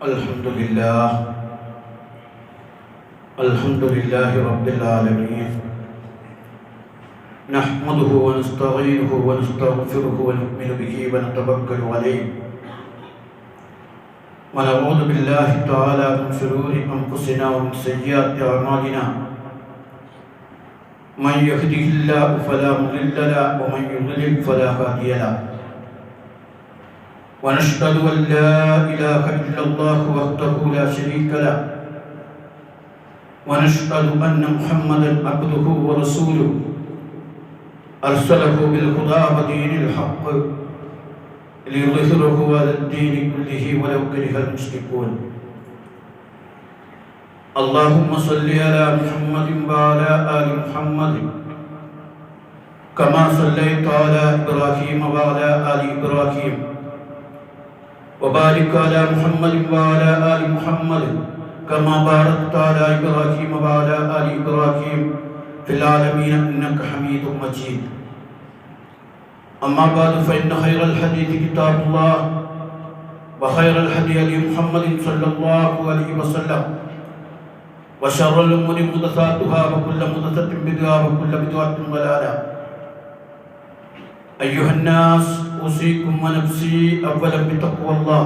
الحمد لله رب العالمين نحمده ونستعينه ونستغفره ونؤمن به ونتوكل عليه ونعوذ بالله تعالى من شرور أنفسنا ومن سيئات أعمالنا من يهده الله فلا مضل له ومن يضلل فلا هادي له ونشهد أن لا إله إلا الله وحده لا شريك له ونشهد أن محمدا عبده ورسوله أرسله بالهدى ودين الحق ليظهره على الدين كله ولو كره المشركون اللهم صل على محمد وعلى آل محمد كما صليت على إبراهيم وعلى آل إبراهيم وبارك على محمد وعلى آل محمد كما باركت على إبراهيم وعلى آل إبراهيم في العالمين إنك حميد مجيد أما بعد فإن خير الحديث كتاب الله وخير الهدي هدي محمد صلى الله عليه وسلم وشر الأمور محدثاتها وكل محدثة بدعة وكل بدعة ضلالة أيها الناس أوصيكم ونفسي أولا بتقوى الله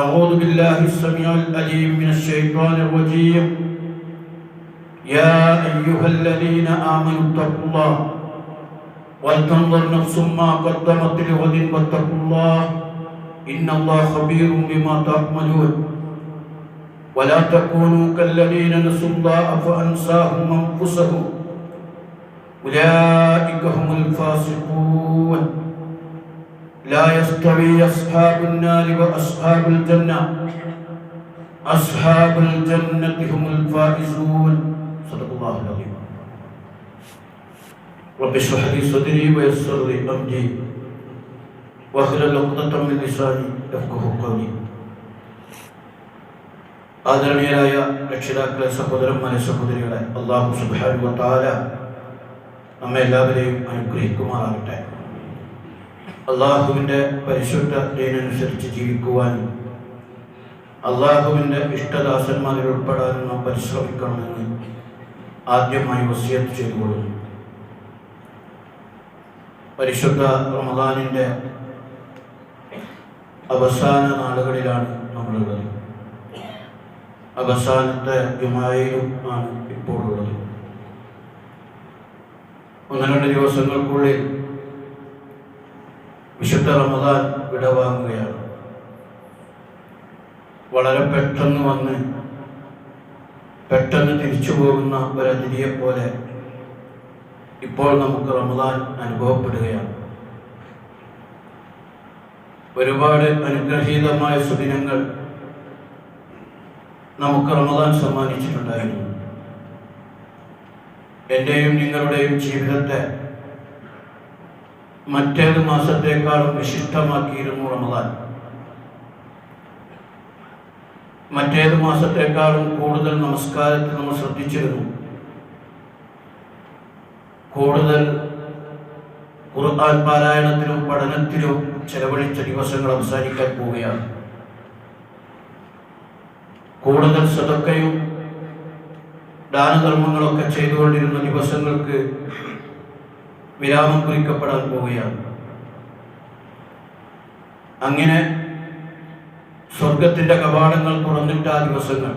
أعوذ بالله السميع العليم من الشيطان الرجيم يا أيها الذين آمنوا اتقوا الله ولتنظر نفس ما قدمت لغد واتقوا الله إن الله خبير بما تعملون ولا تكونوا كالذين نسوا الله فأنساهم أنفسهم أولئك هم الفاسقون لا يستوي أصحاب النار وأصحاب الجنة أصحاب الجنة هم الفائزون صدق الله العظيم رب اشرح لي صدري ويسر لي أمري واحلل عقدة من لساني يفقهوا قولي ആദരണീയരായ രക്ഷിതാക്കളെ, സഹോദരന്മാരെ, സഹോദരികളെ, അല്ലാഹു സുബ്ഹാനഹു വ തആല നമ്മെ എല്ലാവരെയും അനുഗ്രഹിക്കുമാറാകട്ടെ. അള്ളാഹുവിൻ്റെ പരിശുദ്ധ ദീനനുസരിച്ച് ജീവിക്കുവാനും അള്ളാഹുവിൻ്റെ ഇഷ്ടദാസന്മാരിൽ ഉൾപ്പെടാനും നാം പരിശ്രമിക്കണമെന്ന് ആദ്യമായി വസിയത്ത് ചെയ്തുകൊള്ളുന്നു. പരിശുദ്ധ റമദാനിൻ്റെ അവസാന നാളുകളിലാണ് നമ്മളുള്ളത്. അവസാനത്തെ ജുമായിലും ആണ് ഇപ്പോഴുള്ളത്. 1-2 ദിവസങ്ങൾക്കുള്ളിൽ വിശുദ്ധ റമദാൻ വിടവാങ്ങുകയാണ്. വളരെ പെട്ടെന്ന് വന്ന് പെട്ടെന്ന് തിരിച്ചു പോകുന്ന ഒരതിഥിയെ പോലെ ഇപ്പോൾ നമുക്ക് റമദാൻ അനുഭവപ്പെടുകയാണ്. ഒരുപാട് അനുഗ്രഹീതമായ സുദിനങ്ങൾ നമുക്ക് റമദാൻ സമ്മാനിച്ചിട്ടുണ്ടായിരുന്നു. എൻ്റെയും നിങ്ങളുടെയും ജീവിതത്തെ മറ്റേത് മാസത്തേക്കാളും വിശിഷ്ടമാക്കിയിരുന്നു റമദാൻ. മറ്റേത് മാസത്തേക്കാളും കൂടുതൽ നമസ്കാരത്തിൽ നമ്മൾ ശ്രദ്ധിച്ചിരുന്നു. കൂടുതൽ ഖുർആൻ പാരായണത്തിലും പഠനത്തിലും ചെലവഴിച്ച ദിവസങ്ങൾ അവസാനിക്കാൻ പോവുകയാണ്. കൂടുതൽ സദഖയും ദാനധർമ്മങ്ങളൊക്കെ ചെയ്തുകൊണ്ടിരുന്ന ദിവസങ്ങൾക്ക് വിരാമം കുറിക്കപ്പെടാൻ പോവുകയാണ്. അങ്ങനെ സ്വർഗത്തിൻ്റെ കവാടങ്ങൾ തുറന്നിട്ട ആ ദിവസങ്ങൾ,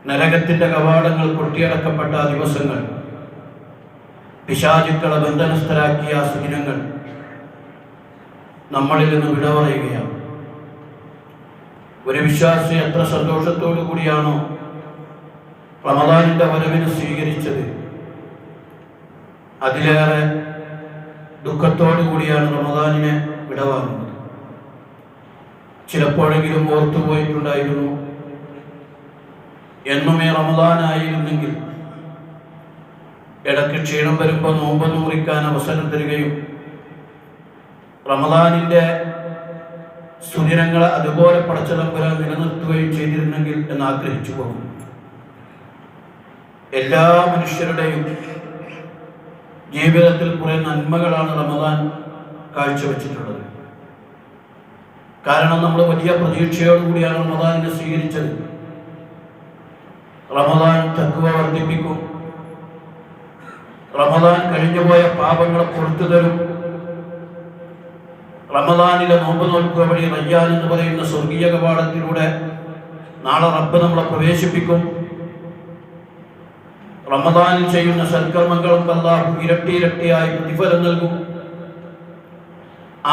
നരകത്തിൻ്റെ കവാടങ്ങൾ കൊട്ടിയടക്കപ്പെട്ട ആ ദിവസങ്ങൾ, പിശാചുക്കളെ ബന്ധനസ്ഥരാക്കിയ ആ സുദിനങ്ങൾ നമ്മളിൽ നിന്ന് വിട പറയുകയാണ്. ഒരു വിശ്വാസി എത്ര സന്തോഷത്തോടു കൂടിയാണോ റമദാനിൻ്റെ വരവിനെ സ്വീകരിച്ചത്, അതിലേറെ ദുഃഖത്തോടു കൂടിയാണ് റമദാനിനെ വിടവാങ്ങുന്നത്. ചിലപ്പോഴെങ്കിലും ഓർത്തുപോയിട്ടുണ്ടായിരുന്നു, എന്നുമേ റമദാനായിരുന്നെങ്കിൽ ഇടയ്ക്ക് ക്ഷീണം വരുമ്പോൾ നോമ്പ് മുറിക്കാൻ അവസരം തരികയും റമദാനിൻ്റെ സുദിനങ്ങളെ അതുപോലെ പടച്ചതമ്പുരാൻ നിലനിർത്തുകയും ചെയ്തിരുന്നെങ്കിൽ എന്ന് ആഗ്രഹിച്ചു പോകും. എല്ലാ മനുഷ്യരുടെയും ജീവിതത്തിൽ കുറെ നന്മകളാണ് റമദാൻ കാഴ്ചവെച്ചിട്ടുള്ളത്. കാരണം നമ്മൾ വലിയ പ്രതീക്ഷയോടുകൂടിയാണ് റമദാനിനെ സ്വീകരിച്ചത്. റമദാൻ തഖ്വ വർദ്ധിപ്പിക്കും, റമദാൻ കഴിഞ്ഞുപോയ പാപങ്ങളെ പുറത്തു തരും. റമദാനിലെ നോമ്പ് നോക്കുക വഴി റയ്യാൻ എന്ന് പറയുന്ന സ്വർഗീയ കവാടത്തിലൂടെ നാളെ റബ്ബ് നമ്മളെ പ്രവേശിപ്പിക്കും. റമദാനിൽ ചെയ്യുന്ന സൽക്കർമ്മങ്ങൾക്ക് അല്ലാഹു ഇരട്ടി ഇരട്ടിയായി പ്രതിഫലം നൽകും.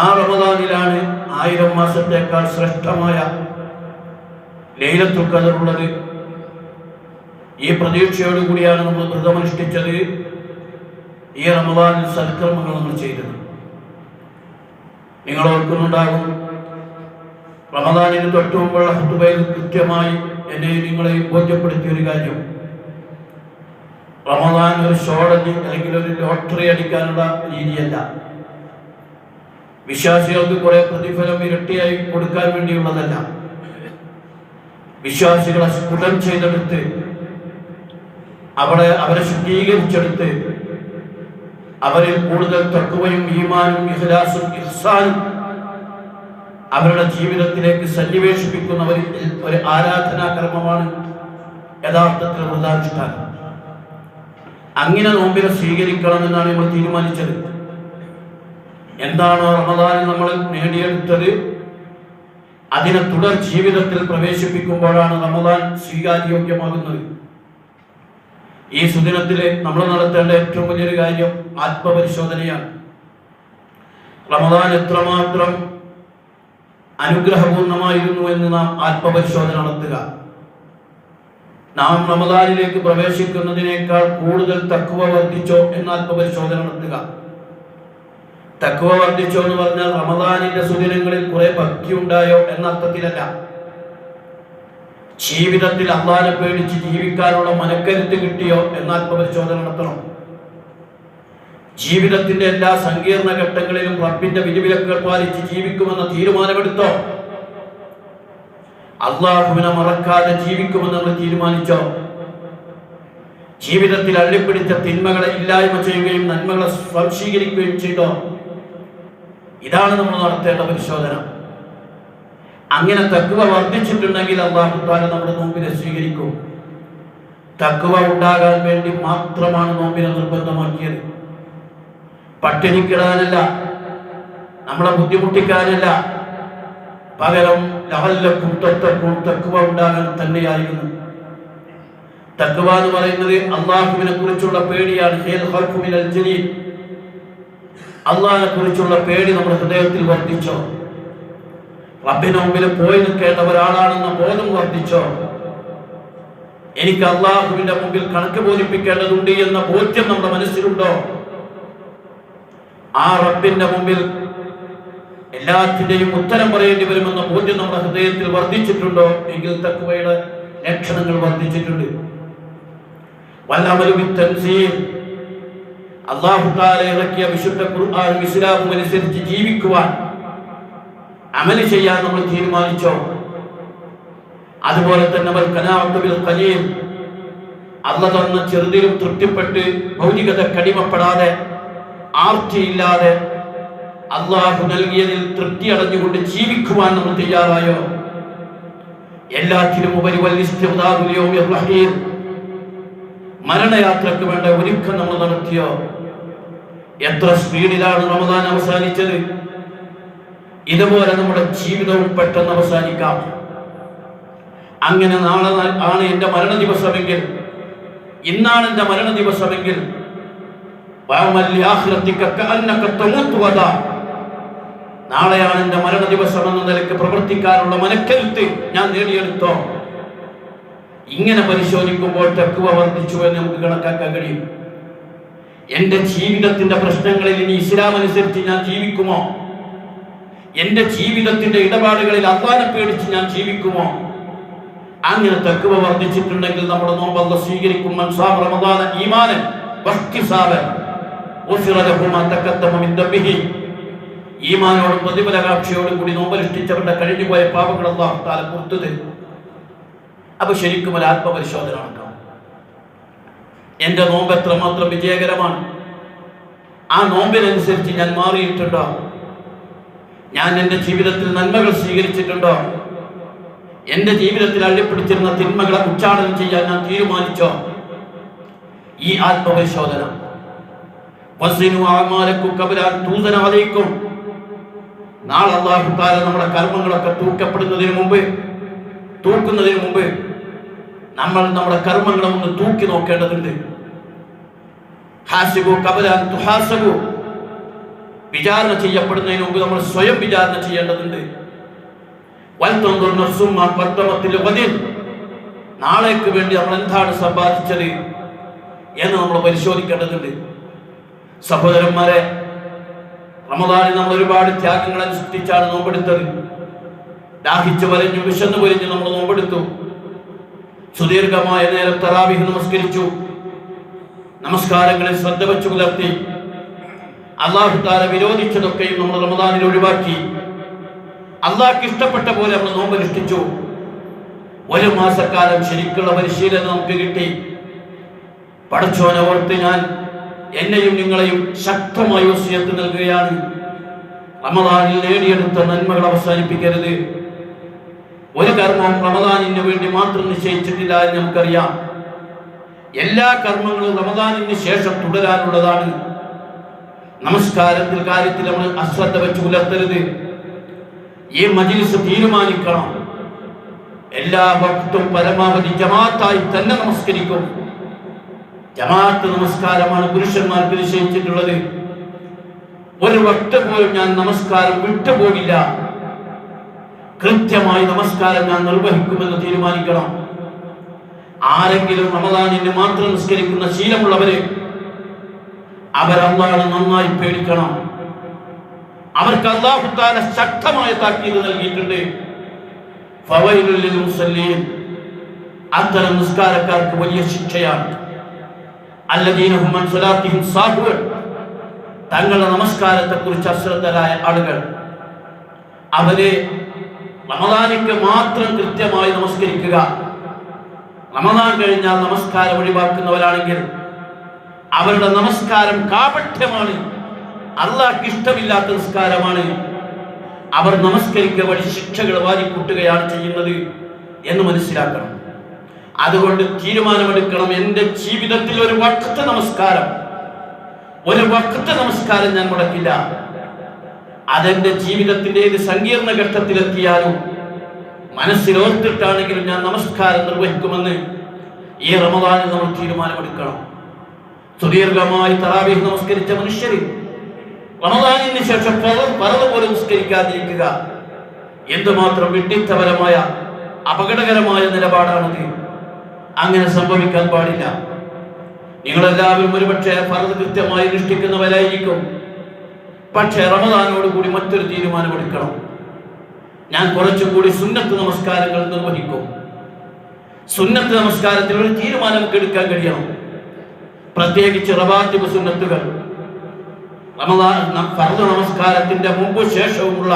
ആ റമദാനിലാണ് 1000 മാസത്തേക്കാൾ ശ്രേഷ്ഠമായ ലൈലത്തുൽ ഖദർ ഉള്ളത്. ഈ പ്രതീക്ഷയോടുകൂടിയാണ് നമ്മൾ വ്രതമനുഷ്ഠിച്ചത്. ഈ റമദാനിൽ സൽക്കർമ്മങ്ങൾ നമ്മൾ ചെയ്തത്. നിങ്ങൾ ഓർക്കുന്നുണ്ടാകും, റമദാനിന് തൊട്ടു മുമ്പുള്ള ഖുതുബയിൽ കൃത്യമായി എന്നെയും നിങ്ങളെയും ബോധ്യപ്പെടുത്തിയ ഒരു കാര്യം, റമദാൻ ഒരു ഷോടഞ്ഞ് അല്ലെങ്കിൽ ഒരു ലോട്ടറി അടിക്കാനുള്ള രീതിയല്ല. വിശ്വാസികൾക്ക് കുറെ പ്രതിഫലം ഇരട്ടിയായി കൊടുക്കാൻ വേണ്ടിയുള്ളതല്ല. വിശ്വാസികളെ സ്ഫുടം ചെയ്തെടുത്ത് അവരെ ശുദ്ധീകരിച്ചെടുത്ത് അവരിൽ കൂടുതൽ തഖ്വയും ഈമാനും ഇഖ്ലാസും ഇഹ്സാനും അവരുടെ ജീവിതത്തിലേക്ക് സന്നിവേശിപ്പിക്കുന്ന ഒരു ആരാധനാ കർമ്മമാണ് യഥാർത്ഥത്തിൽ വ്രതാനുഷ്ഠാനം. അങ്ങനെ നോമ്പിനെ സ്വീകരിക്കണമെന്നാണ് നമ്മൾ തീരുമാനിച്ചത്. എന്താണോ റമദാനിൽ നമ്മൾ നേടിയെടുത്തത് അതിനെ തുടർ ജീവിതത്തിൽ പ്രവേശിപ്പിക്കുമ്പോഴാണ് റമദാൻ സ്വീകാര്യോഗ്യമാകുന്നത്. ഈ സുദിനത്തിൽ നമ്മൾ നടത്തേണ്ട ഏറ്റവും വലിയൊരു കാര്യം ആത്മപരിശോധനയാണ്. റമദാൻ എത്രമാത്രം അനുഗ്രഹപൂർണമായിരുന്നു എന്ന് നാം ആത്മപരിശോധന നടത്തുക. നാം റമദാനിലേക്ക് പ്രവേശിക്കുന്നതിനേക്കാൾ കൂടുതൽ തഖ്വ വർദ്ധിച്ചോ എന്ന് ആത്മപരിശോധന നടത്തുക. തഖ്വ വർദ്ധിച്ചോ എന്ന് പറഞ്ഞാൽ റമദാനിന്റെ സുദിനങ്ങളിൽ കുറെ ഭക്തി ഉണ്ടായോ എന്ന അർത്ഥത്തിലല്ല. ജീവിതത്തിൽ അല്ലാഹുവിനെ പേടിച്ച് ജീവിക്കാനുള്ള മനക്കരുത്ത് കിട്ടിയോ എന്ന ആത്മപരിശോധന നടത്തണം. ജീവിതത്തിന്റെ എല്ലാ സങ്കീർണ ഘട്ടങ്ങളിലും റബ്ബിന്റെ വിധിവിലക്കുകൾ പാലിച്ച് ജീവിക്കുമെന്ന തീരുമാനമെടുത്തോ? അല്ലാഹുവിനെ മറക്കാതെ ജീവിക്കുമെന്ന് നമ്മൾ തീരുമാനിച്ചോ? ജീവിതത്തിൽ അള്ളിപ്പിടിച്ച തിന്മകളെ ഇല്ലായ്മ ചെയ്യുകയും നന്മകളെ സ്വാംശീകരിക്കുകയും ചെയ്തോ? ഇതാണ് നമ്മൾ നടത്തേണ്ട പരിശോധന. അങ്ങനെ തഖ്വ വർദ്ധിച്ചിട്ടുണ്ടെങ്കിൽ അല്ലാഹു തആല നമ്മുടെ നോമ്പിനെ സ്വീകരിക്കും. തഖ്വ ഉണ്ടാകാൻ വേണ്ടി മാത്രമാണ് നോമ്പിനെ നിർബന്ധമാക്കിയത്. പട്ടിണിക്കിടാനല്ല, നമ്മളെ ബുദ്ധിമുട്ടിക്കാനല്ല, പകരം ലഅല്ലക്കും തത്തഖൂൻ തഖ്വ ഉണ്ടാകാൻ തന്നെയായിരുന്നു. തഖ്വ എന്ന് പറയുന്നത് അല്ലാഹുവിനെ കുറിച്ചുള്ള പേടിയാണ്. അല്ലാഹുവിനെ കുറിച്ചുള്ള പേടി നമ്മുടെ ഹൃദയത്തിൽ വർദ്ധിച്ചോ? റബ്ബിന്റെ മുമ്പിൽ പോയി നിൽക്കേണ്ട ഒരാളാണെന്ന ബോധം വർദ്ധിച്ചോ? എനിക്ക് അല്ലാഹുവിന്റെ മുമ്പിൽ കണക്ക് ബോധിപ്പിക്കേണ്ടതുണ്ട് എന്ന ബോധ്യം നമ്മുടെ മനസ്സിലുണ്ടോ? ആ റബ്ബിന്റെ മുമ്പിൽ എല്ലാത്തിന്റെയും ഉത്തരം പറയേണ്ടി വരുമെന്ന ബോധ്യം നമ്മുടെ ഹൃദയത്തിൽ വർദ്ധിച്ചിട്ടുണ്ടോ? എങ്കിൽ തഖ്വയുടെ ലക്ഷണങ്ങൾ വർദ്ധിച്ചിട്ടുണ്ട്. വല്ലമലു ബിത്തൻസീൽ, അല്ലാഹു തആല ഇറക്കിയ വിശുദ്ധ ഖുർആനും ഇസ്ലാമും അനുസരിച്ച് ജീവിക്കുവാൻ, അമൽ ചെയ്യാൻ നമ്മൾ തീരുമാനിച്ചോ? അതുപോലെ തന്നെ വൽ ഖനാഅത്തു ബിൽ ഖലീൽ, അല്ലാഹു തന്ന ചെറുതിലും തൃപ്തിപ്പെട്ട് ഭൗതികത കടിമപ്പെടാതെ ആർത്തിയില്ലാതെ അല്ലാഹു നൽകിയതിൽ തൃപ്തി അടഞ്ഞുകൊണ്ട് ജീവിക്കുവാൻ നമ്മൾ തയ്യാറായോ? എല്ലാത്തിനും ഉപരി മരണയാത്രക്ക് വേണ്ട ഒരുക്കം നമ്മൾ നടത്തിയോ? എത്ര സ്പീഡിലാണ് റമദാൻ അവസാനിച്ചത്. ഇതുപോലെ നമ്മുടെ ജീവിതവും പെട്ടെന്ന് അവസാനിക്കാം. അങ്ങനെ നാളെ ആണ് എൻ്റെ മരണ ദിവസമെങ്കിൽ, ഇന്നാണ് എൻ്റെ മരണ ദിവസമെങ്കിൽ, നാളെയാണ് എൻ്റെ മരണ ദിവസം എന്ന നിലയ്ക്ക് പ്രവർത്തിക്കാനുള്ള മനക്കരുത്ത് ഞാൻ നേടിയെടുത്തോ? ഇങ്ങനെ പരിശോധിക്കുമ്പോൾ തഖ്വ വർദ്ധിച്ചു എന്ന് നമുക്ക് കണക്കാക്കാൻ കഴിയും. എൻ്റെ ജീവിതത്തിന്റെ പ്രശ്നങ്ങളിൽ ഇനി ഇസ്ലാം അനുസരിച്ച് ഞാൻ ജീവിക്കുമോ? എൻ്റെ ജീവിതത്തിന്റെ ഇടപാടുകളിൽ അല്ലാഹുവിനെ പേടിച്ച് ഞാൻ ജീവിക്കുമോ? അങ്ങനെ തഖ്വ വർദ്ധിച്ചിട്ടുണ്ടെങ്കിൽ നമ്മുടെ നോമ്പ് അല്ലാഹു സ്വീകരിക്കും. മൻ സാമ റമദാന ഈമാനൻ വഹ്തിസാബൻ ഗുഫിറ ലഹു മാ തഖദ്ദമ മിൻ ദംബിഹി, ഈമാനോടും പ്രതിഫലകാംക്ഷയോടും കൂടി നോമ്പനുഷ്ഠിച്ചവരുടെ കഴിഞ്ഞുപോയ പാപങ്ങൾ അല്ലാഹു തആല പുറത്തു തരും. അപ്പൊ ശരിക്കും ഒരു ആത്മപരിശോധന ഉണ്ടാവും. എൻ്റെ നോമ്പ് എത്രമാത്രം വിജയകരമാണ്? ആ നോമ്പിനനുസരിച്ച് ഞാൻ മാറിയിട്ടുണ്ടോ? ഞാൻ എൻ്റെ ജീവിതത്തിൽ നന്മകൾ സ്വീകരിച്ചിട്ടുണ്ടോ? എൻ്റെ ജീവിതത്തിൽ അള്ളിപ്പിടിച്ചിരുന്ന തിന്മകളെ ഉച്ചാടനം ചെയ്യാൻ ഞാൻ തീരുമാനിച്ചോ? ഈ ആത്മപരിശോധന നാളെ അല്ലാഹു തആല നമ്മുടെ കർമ്മങ്ങളൊക്കെ തൂക്കുന്നതിന് മുമ്പ് നമ്മൾ നമ്മുടെ കർമ്മങ്ങളെ ഒന്ന് തൂക്കി നോക്കേണ്ടതുണ്ട്. ഹാസിബു ഖബല അൻ തുഹാസബു, വിചാരണ ചെയ്യപ്പെടുന്നതിന് മുമ്പ് നമ്മൾ സ്വയം വിചാരണ ചെയ്യേണ്ടതുണ്ട്. വൽതൻദുർ നഫ്സും മാ ഖദ്ദമത് ലിഗദിൻ, നാളേക്ക് വേണ്ടി നമ്മൾ എന്താണ് സമ്പാദിച്ചത് എന്ന് നമ്മൾ പരിശോധിക്കേണ്ടതുണ്ട്. സഹോദരന്മാരെ, റമദാനിൽ നമ്മൾ ഒരുപാട് ത്യാഗങ്ങൾ അനുഷ്ഠിച്ചാണ് നോമ്പെടുത്തത്. ദാഹിച്ചു വലഞ്ഞു വിശന്നു വലഞ്ഞു നമ്മൾ നോമ്പെടുത്തു. സുദീർഘമായ നേരം തറാവീഹ് നമസ്കരിച്ചു. നമസ്കാരങ്ങളിൽ ശ്രദ്ധ വെച്ചു പുലർത്തി. അല്ലാഹു തആല വിരോധിച്ചതൊക്കെയും നമ്മൾ റമദാനിൽ ഒഴിവാക്കി. അല്ലാഹുക്ക് ഇഷ്ടപ്പെട്ട പോലെ നമ്മൾ നോമ്പനുഷ്ഠിച്ചു. ഒരു മാസക്കാലം ശരിക്കുള്ള പരിശീലനം നമുക്ക് കിട്ടി. പടച്ചോനെ ഓർത്ത് ഞാൻ എന്നെയും നിങ്ങളെയും ശക്തമായ വസിയത്ത് നൽകുകയാണ്. റമദാനിൽ നേടിയെടുത്ത നന്മകൾ അവസാനിപ്പിക്കരുത്. ഒരു കർമ്മവും റമദാനിന് വേണ്ടി മാത്രം നിശ്ചയിച്ചിട്ടില്ല എന്ന് നമുക്കറിയാം. എല്ലാ കർമ്മങ്ങളും റമദാനിന് ശേഷം തുടരാനുള്ളതാണ്. നമസ്കാരത്തിൽ കാര്യത്തിൽ നമ്മൾ അശ്രദ്ധ വെച്ച് പുലർത്തരുത്. ഈ മജ്‌ലിസ് തീരുമാനിക്കണം, എല്ലാ വക്തും പരമാവധി ജമാഅത്തായി തന്നെ നമസ്കരിക്കും. ജമാഅത്ത് നമസ്കാരമാണ് പുരുഷന്മാർക്ക് നിശ്ചയിച്ചിട്ടുള്ളത്. ഒരു വക്ത് പോലും ഞാൻ നമസ്കാരം വിട്ടുപോകില്ല. കൃത്യമായി നമസ്കാരം ഞാൻ നിർവഹിക്കുമെന്ന് തീരുമാനിക്കണം. ആരെങ്കിലും റമദാനിന് മാത്രം നിസ്കരിക്കുന്ന ശീലമുള്ളവരെ അവർ അല്ലാഹുവിനെ നന്നായി പേടിക്കണം. അവർക്ക് അല്ലാഹു തആല ശക്തമായ താക്കീത് നൽകിയിട്ടുണ്ട്. ഫവൈലുൽ ലിൽ മുസല്ലീൻ, അത്തരം നിസ്കാരക്കാർക്ക് വലിയ ശിക്ഷയാണ്. അല്ലദീന ഹും അൻ സ്വലാത്തിഹിം സാഹൂൻ, തങ്ങളുടെ നമസ്കാരത്തെക്കുറിച്ച് അശ്രദ്ധരായ ആളുകൾ. അവരെ റമദാനിക്ക് മാത്രം കൃത്യമായി നമസ്കരിക്കുക, റമദാൻ കഴിഞ്ഞാൽ നമസ്കാരം ഒഴിവാക്കുന്നവരാണെങ്കിൽ അവരുടെ നമസ്കാരം കാപട്യമാണ്, അല്ലാഹുവിന് ഇഷ്ടമില്ലാത്ത നിസ്കാരമാണ്. അവർ നമസ്കരിക്കുക വഴി ശിക്ഷകൾ വാരിക്കൂട്ടുകയാണ് ചെയ്യുന്നത് എന്ന് മനസ്സിലാക്കണം. അതുകൊണ്ട് തീരുമാനമെടുക്കണം, എൻ്റെ ജീവിതത്തിൽ ഒരു വഖ്ത് നമസ്കാരം ഞാൻ മുടക്കില്ല. അതെന്റെ ജീവിതത്തിന്റെ ഏത് സങ്കീർണ ഘട്ടത്തിലെത്തിയാലും മനസ്സിലോർത്തിട്ടാണെങ്കിലും ഞാൻ നമസ്കാരം നിർവഹിക്കുമെന്ന് ഈ റമദാനിൽ നമ്മൾ തീരുമാനമെടുക്കണം. സുദീർഘമായി തറാവീഹ് നമസ്കരിച്ച മനുഷ്യർ റമദാനിന് ശേഷം ഫർദ് പോലും നിസ്കരിക്കാതിരിക്കുക എന്തുമാത്രം വിഡ്ഢിത്തപരമായ അപകടകരമായ നിലപാടാണത്. അങ്ങനെ സംഭവിക്കാൻ പാടില്ല. നിങ്ങളെല്ലാവരും ഒരുപക്ഷെ ഫർദ് കൃത്യമായി അനുഷ്ഠിക്കുന്നവരായിരിക്കും. പക്ഷേ റമദാനോട് കൂടി മറ്റൊരു തീരുമാനമെടുക്കണം. ഞാൻ കുറച്ചും കൂടി സുന്നത്ത് നമസ്കാരങ്ങൾ നിർവഹിക്കും. സുന്നത്ത് നമസ്കാരത്തിൽ ഒരു തീരുമാനം എടുക്കാൻ കഴിയണം. പ്രത്യേകിച്ച് റവാത്തിബ് സുന്നത്തുകൾ, റമദാൻ ഫർദ് നമസ്കാരത്തിന്റെ മുമ്പ് ശേഷവുമുള്ള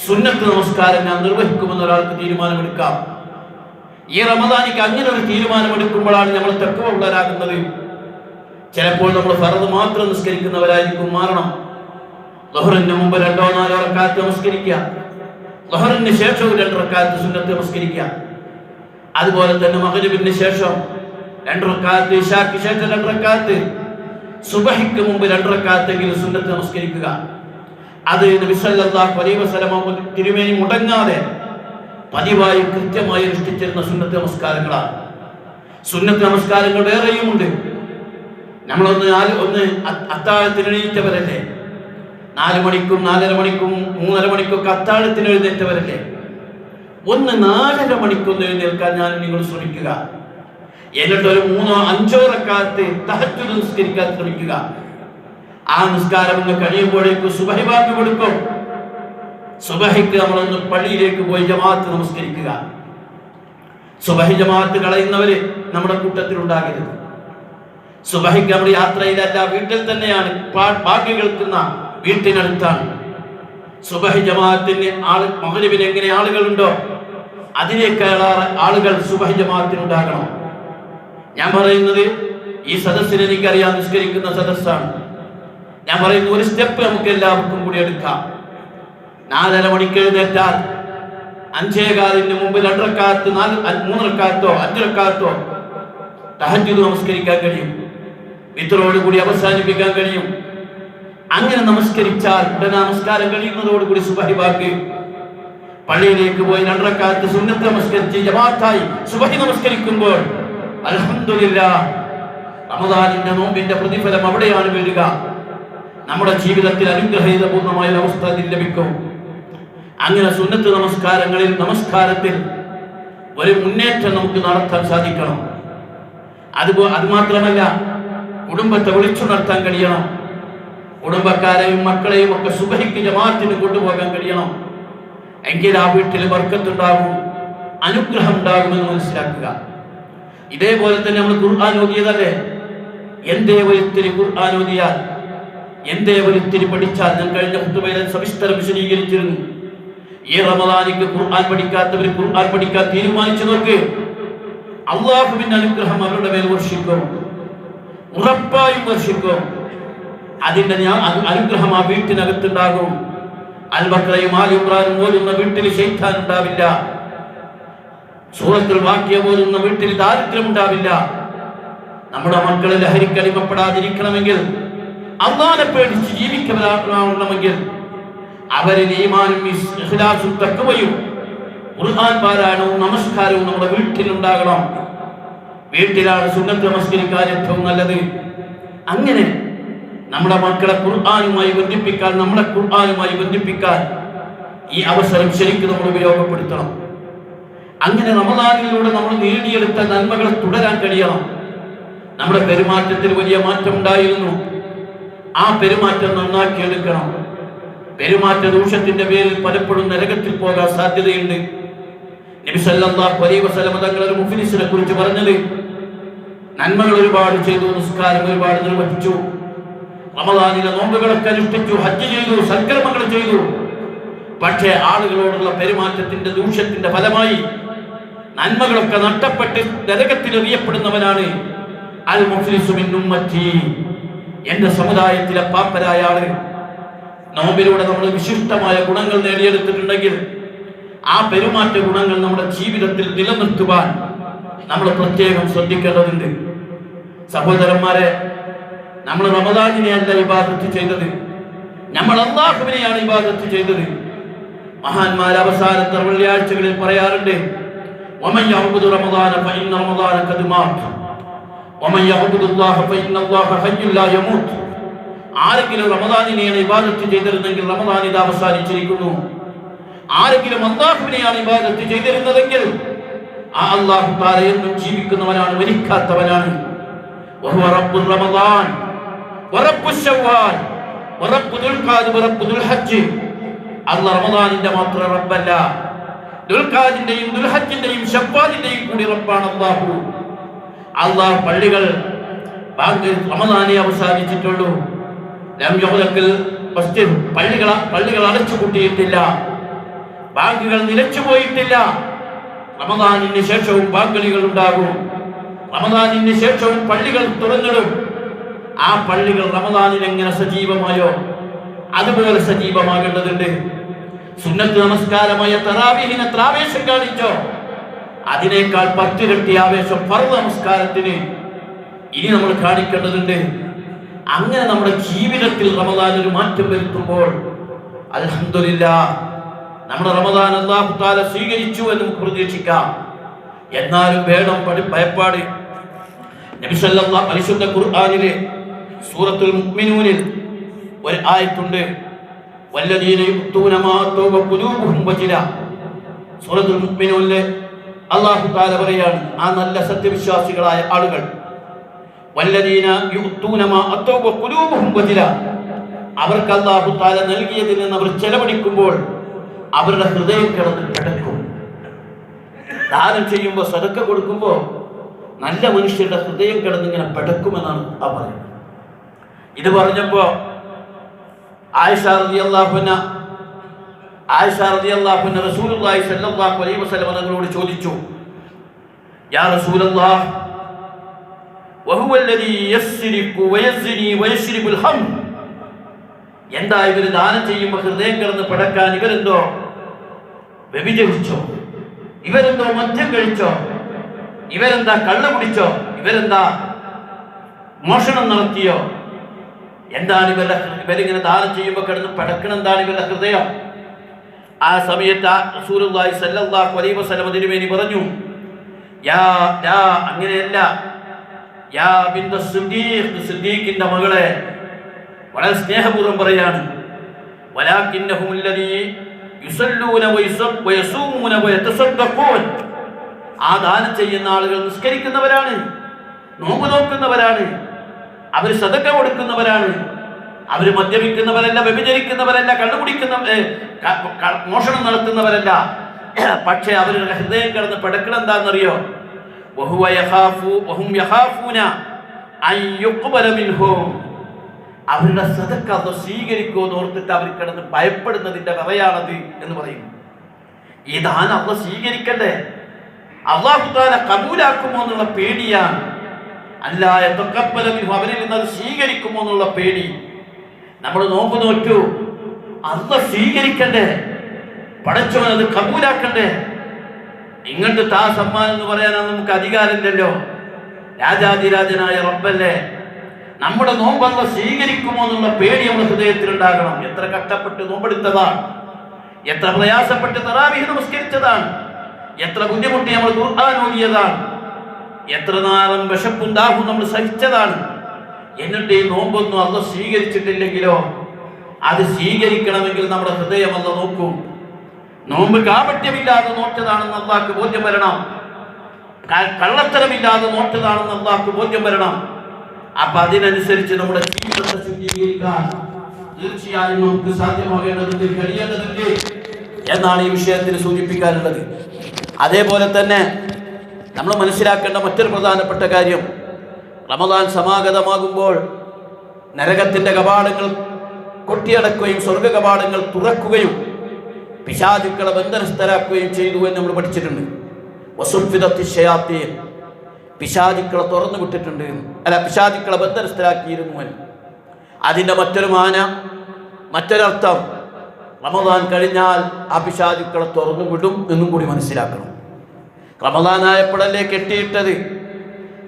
സുന്നത്ത് നമസ്കാരം ഞാൻ നിർവഹിക്കുമെന്ന് ഒരാൾക്ക് തീരുമാനമെടുക്കാം. ഈ റമദാനിക്ക് അങ്ങനെ ഒരു തീരുമാനമെടുക്കുമ്പോഴാണ് നമ്മൾ തഖ്വയുള്ളവരാകുന്നത്. ചിലപ്പോൾ നമ്മൾ ഫർദ് മാത്രം നിസ്കരിക്കുന്നവരായിരിക്കും മാറണം. ളുഹറിന് മുമ്പ് 2-4 റക്അത്ത് നമസ്കരിക്കുക, ളുഹറിന് ശേഷം 2 റക്അത്ത് സുന്നത്ത് നമസ്കരിക്കുക. അതുപോലെ തന്നെ മഗ്രിബിന് ശേഷം 2 റക്അത്ത്, ഇശാക്ക് ശേഷം 2 റക്അത്ത്, സുബ്ഹിക്ക് മുമ്പ് 2 റക്അത്തെങ്കിലും സുന്നത്ത് നമസ്കരിക്കുക. അത് നബി സല്ലല്ലാഹു അലൈഹി വസല്ലം തിരുമേനി മുടങ്ങാതെ പതിവായി കൃത്യമായി അനുഷ്ഠിച്ചിരുന്ന സുന്നത്ത് നമസ്കാരങ്ങളാണ്. സുന്നത്ത് നമസ്കാരങ്ങൾ വേറെയുമുണ്ട്. നമ്മളൊന്ന് അത്താഴത്തിന് എണീറ്റവരല്ലേ, 4 മണിക്കും 4:30 മണിക്കും 3:30 മണിക്കൊക്കെ അത്താഴത്തിന് എഴുന്നേറ്റവരല്ലേ. 4:30 മണിക്കൊന്ന് എഴുന്നേൽക്കാൻ ഞാൻ നിങ്ങൾ ശ്രമിക്കുക. എന്നിട്ട് ഒരു 3-5 റക്അത്ത് തഹജ്ജുദ് നിസ്കരിക്കാൻ ശ്രമിക്കുക. ആ നിസ്കാരം ഒന്ന് കഴിയുമ്പോഴേക്കും സുബഹി ബാങ്ക് കൊടുക്കും. സുബഹിക്ക് നമ്മളൊന്ന് പള്ളിയിലേക്ക് പോയി ജമാഅത്ത് നമസ്കരിക്കുക. സുബഹി ജമാഅത്ത് കളയുന്നവര് നമ്മുടെ കൂട്ടത്തിൽ ഉണ്ടാകരുത്. സുബഹിക്ക് നമ്മൾ യാത്രയിലല്ല, വീട്ടിൽ തന്നെയാണ്, ബാങ്ക് കേൾക്കുന്ന വീട്ടിനടുത്താണ്. സുബഹി ജമാഅത്തിന് മഗ്രിബിന് എങ്ങനെ ആളുകളുണ്ടോ അതിനേക്കാളേറെ ആളുകൾ സുബഹി ജമാഅത്തിനുണ്ടാകണം. ഞാൻ പറയുന്നത് ഈ സദസ്സിനെ എനിക്കറിയാൻ നിസ്കരിക്കുന്ന സദസ്സാണ്. ഞാൻ പറയുന്ന ഒരു സ്റ്റെപ്പ് നമുക്ക് എല്ലാവർക്കും കൂടി എടുക്കാം. 4:30 മണിക്ക് എഴുന്നേറ്റാൽ 5:15 മുമ്പ് 2 റക്അത്ത് 3 റക്അത്തോ 5 റക്അത്തോ തഹജ്ജുദ് നമസ്കരിക്കാൻ കഴിയും. വിത്റോടുകൂടി അവസാനിപ്പിക്കാൻ കഴിയും. അങ്ങനെ നമസ്കരിച്ചാൽ ഉടനെ നമസ്കാരം കഴിയുന്നതോടുകൂടി സുബഹി ബാങ്ക്, പള്ളിയിലേക്ക് പോയി 2 റക്അത്ത് സുന്നത്ത് നമസ്കരിച്ച് ജമാഅത്തായി സുബഹി നമസ്കരിക്കുമ്പോൾ അൽഹംദുലില്ലാഹ് റമദാനിന്റെ നോമ്പിന്റെ പ്രതിഫലം അവിടെയാണ് വീഴുക. നമ്മുടെ ജീവിതത്തിൽ അനുഗ്രഹീതപൂർണമായ അവസ്ഥ അതിൽ ലഭിക്കും. അങ്ങനെ സുന്നത്ത് നമസ്കാരത്തിൽ ഒരു മുന്നേറ്റം നമുക്ക് നടത്താൻ സാധിക്കണം. അതുമാത്രമല്ല, കുടുംബത്തെ വിളിച്ചുണർത്താൻ കഴിയണം. കുടുംബക്കാരെയും മക്കളെയും ഒക്കെ സുബഹിക്ക് ജമാഅത്തിന് കൊണ്ടുപോകാൻ കഴിയണം. എങ്കിൽ ആ വീട്ടിൽ ബർക്കത്തുണ്ടാകും, അനുഗ്രഹം ഉണ്ടാകുമെന്ന് മനസ്സിലാക്കുക. ഇതേപോലെ തന്നെ നമ്മൾ ഖുർആൻ ഓതിയതല്ലേ, എന്തേ ഒരിത്തിരി ഖുർആൻ ഓതിയാൽ, എന്തേ ഒരിത്തിരി പഠിച്ചാൽ, ഞാൻ കഴിഞ്ഞ ഖുതുബയിൽ സവിസ്തരം വിശദീകരിച്ചിരുന്നു. ഈ റമദാനിക്ക് ഖുർആൻ പഠിക്കാത്തവർ ഖുർആൻ പഠിക്കാൻ തീരുമാനിച്ചു നോക്ക്, അല്ലാഹുവിന്റെ അനുഗ്രഹം അവരുടെ മേൽ വർഷിക്കും, ഉറപ്പായും വർഷിക്കും. അതിന്റെ അനുഗ്രഹം ആ വീട്ടിനകത്തുണ്ടാകും. അൽ-ബഖറയും ആൽ-ഇംറാനും ഓതുന്ന വീട്ടിൽ ശൈത്താൻ ഉണ്ടാവില്ല. സൂറത്തുൽ വാഖിയ ഓതുന്ന വീട്ടിൽ ദാരിദ്ര്യം ഉണ്ടാവില്ല. നമ്മുടെ മക്കൾ ലഹരിക്കടിമപ്പെടാതിരിക്കണമെങ്കിൽ, അല്ലാഹുവിനെ പേടിച്ച് ജീവിക്കണമെങ്കിൽ അവരിൽ ഈമാനും ഇഖ്ലാസും തഖ്വയും ഖുർആൻ പാരായണവും നമസ്കാരവും നമ്മുടെ വീട്ടിലുണ്ടാകണം. വീട്ടിലാണ് സുന്നത്ത് നമസ്കരിക്കാൻ ഏറ്റവും നല്ലത്. അങ്ങനെ നമ്മുടെ മക്കളെ ഖുർആനുമായി ബന്ധിപ്പിക്കാൻ, നമ്മളെ ഖുർആനുമായി ബന്ധിപ്പിക്കാൻ ഈ അവസരം ശരിക്കും നമ്മൾ ഉപയോഗപ്പെടുത്തണം. അങ്ങനെ റമദാനിലൂടെ നമ്മൾ നേടിയെടുത്ത നന്മകൾ തുടരാൻ കഴിയണം. നമ്മുടെ പെരുമാറ്റത്തിൽ വലിയ മാറ്റം ഉണ്ടായിരുന്നു. ആ പെരുമാറ്റം നന്നാക്കിയെടുക്കണം. പെരുമാറ്റ ദൂഷ്യത്തിന്റെ പേരിൽ പലപ്പോഴും നരകത്തിൽ പോകാൻ സാധ്യതയുണ്ട്. നബി സല്ലല്ലാഹു അലൈഹി വസല്ലം തങ്ങൾ ഒരു മുഫ്ലിസിനെ കുറിച്ച് പറഞ്ഞത്, നന്മകൾ ഒരുപാട് ചെയ്തു, നിസ്കാരം ഒരുപാട് നിർവഹിച്ചു, റമദാനിലെ നോമ്പുകളൊക്കെ അനുഷ്ഠിച്ചു, ഹജ്ജ് ചെയ്തു, സൽക്കർമ്മങ്ങൾ ചെയ്തു. പക്ഷേ ആളുകളോടുള്ള പെരുമാറ്റത്തിന്റെ ദൂഷ്യത്തിന്റെ ഫലമായി നന്മകളൊക്കെ നഷ്ടപ്പെട്ട് നരകത്തിൽ എറിയപ്പെടുന്നവനാണ് അൽ മുഫ്ലിസു മിൻ ഉമ്മത്തി, എന്റെ സമുദായത്തിലെ പാപ്പരായ ആള്. നോമ്പിലൂടെ നമ്മൾ വിശിഷ്ടമായ ഗുണങ്ങൾ നേടിയെടുത്തിട്ടുണ്ടെങ്കിൽ ആ പെരുമാറ്റ ഗുണങ്ങൾ നമ്മുടെ ജീവിതത്തിൽ നിലനിർത്തുവാൻ നമ്മൾ പ്രത്യേകം ശ്രദ്ധിക്കേണ്ടതുണ്ട്. സഹോദരന്മാരെ, നമ്മൾ റമദാനിനെയല്ല ഇബാദത്ത് ചെയ്തത്, നമ്മൾ അല്ലാഹുവിനെയാണ് ഇബാദത്ത് ചെയ്തത്. മഹാന്മാർ അവസാനത്തെ വെള്ളിയാഴ്ചകളിൽ പറയാറുണ്ട്, വമൻ യഅ്ബുദു റമദാന ഫഇന്ന റമദാന ഖദ് മാത വമൻ യഅ്ബുദുല്ലാഹ ഫഇന്ന അല്ലാഹ ഹയ്യുൻ ലാ യമൂത്. ആരെങ്കിലും റമദാനിനെയാണ് ഇബാദത്ത് ചെയ്തിരുന്നെങ്കിൽ റമദാൻ ഇത് അവസാനിച്ചിരിക്കുന്നു. ആരെങ്കിലും അല്ലാഹുവിനെയാണ് ഇബാദത്ത് ചെയ്തിരുന്നതെങ്കിൽ ആ അല്ലാഹു തആല എന്നും ജീവിക്കുന്നവനാണ്, മരിക്കാത്തവനാണ്. വഹുവ റബ്ബുർ റമദാൻ വറബ്ബുശ് ശവ്വാൽ വറബ്ബു ദുൽഖഅദ് വറബ്ബു ദുൽഹജ്ജ്. അല്ലാഹു റമദാനിന്റെ മാത്രം റബ്ബല്ല, ദുൽഖഅദിന്റെയും ദുൽഹജ്ജിന്റെയും ശവ്വാലിന്റെയും കൂടി റബ്ബാണ് അല്ലാഹു. അല്ലാഹു പള്ളികൾ റമദാനെ അവസാനിച്ചിട്ടുള്ളൂ. ലം യുഗ്ലഖിൽ മസ്ജിദ്, പള്ളികൾ അടച്ചുപൂട്ടിയിട്ടില്ല, ബാങ്കുകൾ നിലച്ചുപോയിട്ടില്ല. റമദാനിന് ശേഷവും ബാങ്കുകൾ ഉണ്ടാകും, റമദാനിന് ശേഷവും പള്ളികൾ തുറന്നിടും. ആ പള്ളികൾ റമദാനിൽ എങ്ങനെ സജീവമായോ അതുപോലെ സജീവമാകേണ്ടതുണ്ട്. സുന്നത്ത് നമസ്കാരമായ തറാവീഹിന് എത്ര ആവേശം കാണിച്ചോ അതിനേക്കാൾ 10 ഇരട്ടി ആവേശം ഫർദ് നമസ്കാരത്തിന് ഇനി നമ്മൾ കാണിക്കേണ്ടതുണ്ട്. അങ്ങനെ നമ്മുടെ ജീവിതത്തിൽ റമദാൻ ഒരു മാറ്റം വരുത്തുമ്പോൾ അൽഹംദുലില്ലാഹ് നമ്മുടെ റമദാൻ അല്ലാഹു തആല സ്വീകരിച്ചു എന്ന് നമുക്ക് പ്രതീക്ഷിക്കാം. എന്നാലും വേണം ഭയപ്പാട്. നബി സല്ലല്ലാഹു അലൈഹി വസല്ലം ഖുർആനിലെ സൂറത്തുൽ മുഅ്മിനൂനിൽ ഒരു ആയത്തുണ്ട്, വല്ലദീന യുഅ്തൂന മാ അത്തൗ വഖുലൂബുഹും വജില. സൂറത്തുൽ മുഅ്മിനൂനിലെ അല്ലാഹു തആല പറയാണ്, ആ നല്ല സത്യവിശ്വാസികളായ ആളുകൾ, വല്ലദീന യുഅ്തൂന മാ അത്തൗ വഖുലൂബുഹും വജില, അവർക്ക് അല്ലാഹു തആല നൽകിയതിൽ നിന്ന് അവർ ചെലവഴിക്കുമ്പോൾ അവരുടെ ഹൃദയം കിടന്ന് പിടക്കും. ദാനം ചെയ്യുമ്പോൾ, സദക്ക കൊടുക്കുമ്പോൾ നല്ല മനുഷ്യരുടെ ഹൃദയം കിടന്നിങ്ങനെ പിടക്കുമെന്നാണ് ആ പറയുന്നത്. ഇത് പറഞ്ഞപ്പോ ആയിഷ റളിയല്ലാഹു അൻഹ റസൂലുള്ളാഹി സ്വല്ലല്ലാഹു അലൈഹി വസല്ലം തങ്ങളോട് ചോദിച്ചു, യാ റസൂലല്ലാഹ് വഹുവ അല്ലദീ യസ്രിഖു വയസ്നി വയശ്രിബുൽ ഹംർ, എന്താ ഇവര് ദാനം ചെയ്യുമ്പോൾ ഹൃദയം കിടന്ന് പിടക്കാൻ? ഇവരെന്തോ വ്യഭിചരിച്ചോ? ഇവരെന്തോ മദ്യം കഴിച്ചോ? ഇവരെന്താ കള്ള കുടിച്ചോ? ഇവരെന്താ മോഷണം നടത്തിയോ? എന്താണ് ഇവരിങ്ങനെ ദാനം ചെയ്യുമ്പോൾ കിടന്ന് പിടക്കണം? എന്താണ് ഇവരുടെ ഹൃദയം? ആ സമയത്ത് റസൂലുള്ളാഹി സ്വല്ലല്ലാഹു അലൈഹി വസല്ലം തിരുമേനി പറഞ്ഞു, അങ്ങനെയല്ല, യാ ബിന്ത സിദ്ദീഖ്, സിദ്ദീഖിന്റെ മകളെ, വളരെ സ്നേഹപൂർവ്വം പറയാണ്, വലാകിന്നഹും അല്ലദീ യുസല്ലൂന വയസൂമൂന വയതസദ്ദഖൂൻ. ആ ദാനം ചെയ്യുന്ന ആളുകൾ നിസ്കരിക്കുന്നവരാണ്, നോമ്പ് നോക്കുന്നവരാണ്, അവർ സദഖ കൊടുക്കുന്നവരാണ്, അവർ മദ്യപിക്കുന്നവരല്ല, വ്യഭിചരിക്കുന്നവരല്ല, മോഷണം നടത്തുന്നവരല്ല. പക്ഷെ അവരുടെ ഹൃദയം കിടന്ന് പിടക്കണം എന്താണെന്നറിയോ? അവരുടെ സദഖ സ്വീകരിക്കുമെന്ന് ഓർത്തിട്ട് അവർ കിടന്ന് ഭയപ്പെടുന്നതിന്റെ വകയാണത് എന്ന് പറയുന്നു. ഈ ദാനം അള്ളാഹ് സ്വീകരിക്കണ്ടേ, അല്ലാഹു തആല കബൂലാക്കുമോ എന്നുള്ള പേടിയാണ്. അവരിൽ നിന്ന് അത് സ്വീകരിക്കുമോ എന്നുള്ള പേടി. നമ്മൾ നോമ്പ് നോറ്റു, അള്ളാഹ് സ്വീകരിക്കണ്ടേ, പടച്ചവൻ അത് കബൂലാക്കണ്ടേ. ഇങ്ങോട്ട് താ സമ്മാനം എന്ന് പറയാനാണ് നമുക്ക് അധികാരമില്ലല്ലോ. രാജാതിരാജനായ റബ്ബല്ലേ, നമ്മുടെ നോമ്പ് അള്ളാഹ് സ്വീകരിക്കുമോ എന്നുള്ള പേടി നമ്മുടെ ഹൃദയത്തിലുണ്ടാകണം. എത്ര കഷ്ടപ്പെട്ട് നോമ്പെടുത്തതാണ്, എത്ര പ്രയാസപ്പെട്ട് തറാവീഹ് നമസ്കരിച്ചതാണ്, എത്ര ബുദ്ധിമുട്ടി നമ്മൾ ഖുർആൻ ഓതിയതാണ്, എത്ര നാളും വിശപ്പുണ്ടാകും നമ്മൾ സഹിച്ചതാണ്. എന്നിട്ട് ഈ നോമ്പൊന്നും അള്ളാഹ് സ്വീകരിച്ചിട്ടില്ലെങ്കിലോ? അത് സ്വീകരിക്കണമെങ്കിൽ നമ്മുടെ ഹൃദയം അള്ളാഹ് നോക്കും. നോമ്പ് കാപട്യമില്ലാതെ നോറ്റതാണെന്ന് അള്ളാഹ്ക്ക് ബോധ്യം വരണം, കള്ളത്തരമില്ലാതെ നോറ്റതാണെന്ന് അള്ളാഹ്ക്ക് ബോധ്യം വരണം. അപ്പൊ അതിനനുസരിച്ച് നമ്മുടെ ജീവിതത്തെ ശുദ്ധീകരിക്കാൻ തീർച്ചയായും നമുക്ക് സാധ്യമാകേണ്ടതുണ്ട്, കഴിയേണ്ടതുണ്ട് എന്നാണ് ഈ വിഷയത്തിൽ സൂചിപ്പിക്കാനുള്ളത്. അതേപോലെ തന്നെ നമ്മൾ മനസ്സിലാക്കേണ്ട മറ്റൊരു പ്രധാനപ്പെട്ട കാര്യം, റമദാൻ സമാഗതമാകുമ്പോൾ നരകത്തിന്റെ കവാടങ്ങൾ കൊട്ടിയടക്കുകയും സ്വർഗ കവാടങ്ങൾ തുറക്കുകയും പിശാചുക്കളെ ബന്ധനസ്ഥരാക്കുകയും ചെയ്തു എന്ന് നമ്മൾ പഠിച്ചിട്ടുണ്ട്. വസുഫിദത്തിശയാത്തീൻ, പിശാചുക്കളെ തുറന്നു വിട്ടിട്ടുണ്ട്, പിശാചുക്കളെ ബന്ധനസ്ഥരാക്കിയിരുന്നു എന്ന്. അതിൻ്റെ മറ്റൊരർത്ഥം റമദാൻ കഴിഞ്ഞാൽ ആ പിശാചുക്കളെ തുറന്നു വിടും എന്നും കൂടി മനസ്സിലാക്കണം. റമദാൻ ആയപ്പോഴല്ലേ കെട്ടിയിട്ടത്,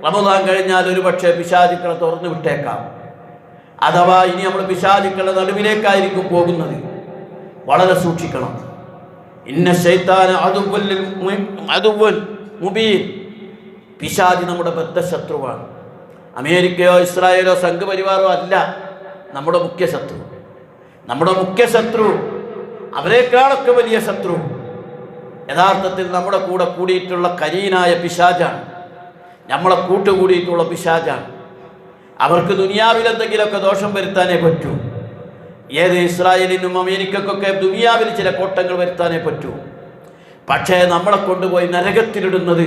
റമദാൻ കഴിഞ്ഞാൽ ഒരു പക്ഷേ പിശാചുക്കളെ തുറന്നു വിട്ടേക്കാം. അഥവാ ഇനി നമ്മൾ പിശാചുക്കളുടെ നടുവിലേക്കായിരിക്കും പോകുന്നത്. വളരെ സൂക്ഷിക്കണം. ഇന്ന ശൈത്താന അദുവ്വൻ മുബീൻ, പിശാച് നമ്മുടെ ബദ്ധശത്രുവാണ്. അമേരിക്കയോ ഇസ്രായേലോ സംഘപരിവാറോ അല്ല നമ്മുടെ മുഖ്യ ശത്രു. നമ്മുടെ മുഖ്യ ശത്രു, അവരെക്കാളൊക്കെ വലിയ ശത്രു യഥാർത്ഥത്തിൽ നമ്മുടെ കൂടെ കൂടിയിട്ടുള്ള കരീനായ പിശാചാണ്, നമ്മളെ കൂട്ടുകൂടിയിട്ടുള്ള പിശാചാണ്. അവർക്ക് ദുനിയാവിൽ എന്തെങ്കിലുമൊക്കെ ദോഷം വരുത്താനേ പറ്റൂ. ഏത് ഇസ്രായേലിനും അമേരിക്കക്കൊക്കെ ദുനിയാവിൽ ചില കോട്ടങ്ങൾ വരുത്താനേ പറ്റൂ. പക്ഷേ നമ്മളെ കൊണ്ടുപോയി നരകത്തിലിടുന്നത്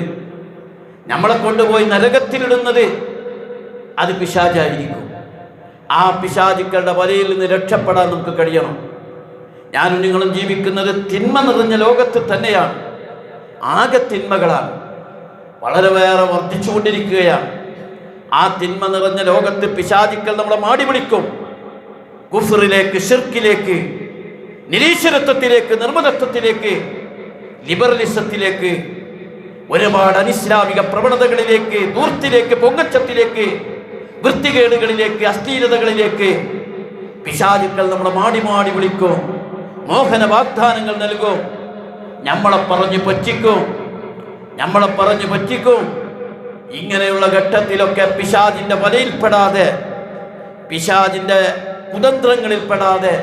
അത് പിശാചായിരിക്കും. ആ പിശാചുക്കളുടെ വലയിൽ നിന്ന് രക്ഷപ്പെടാൻ നമുക്ക് കഴിയണം. ഞാനും നിങ്ങളും ജീവിക്കുന്നത് തിന്മ നിറഞ്ഞ ലോകത്ത് തന്നെയാണ്. ആകെ തിന്മകളാണ്, വളരെ വേറെ വർദ്ധിച്ചുകൊണ്ടിരിക്കുകയാണ്. ആ തിന്മ നിറഞ്ഞ ലോകത്ത് പിശാചുക്കൾ നമ്മളെ മാടി വിളിക്കും. കുഫറിലേക്ക്, ശിർക്കിലേക്ക്, നിരീശ്വരത്വത്തിലേക്ക്, നിർമ്മലത്വത്തിലേക്ക്, ലിബറലിസത്തിലേക്ക്, ഒരുപാട് അനിസ്ലാമിക പ്രവണതകളിലേക്ക്, ദൂർത്തിലേക്ക്, പൊങ്ങച്ചത്തിലേക്ക്, വൃത്തികേടുകളിലേക്ക്, അശ്ലീലതകളിലേക്ക് പിശാചുക്കൾ നമ്മളെ മാടി മാടി വിളിക്കും. മോഹന വാഗ്ദാനങ്ങൾ നൽകും, നമ്മളെ പറഞ്ഞു പറ്റിക്കും. ഇങ്ങനെയുള്ള ഘട്ടത്തിലൊക്കെ പിശാചിന്റെ വലയിൽപ്പെടാതെ, പിശാചിന്റെ കുതന്ത്രങ്ങളിൽപ്പെടാതെ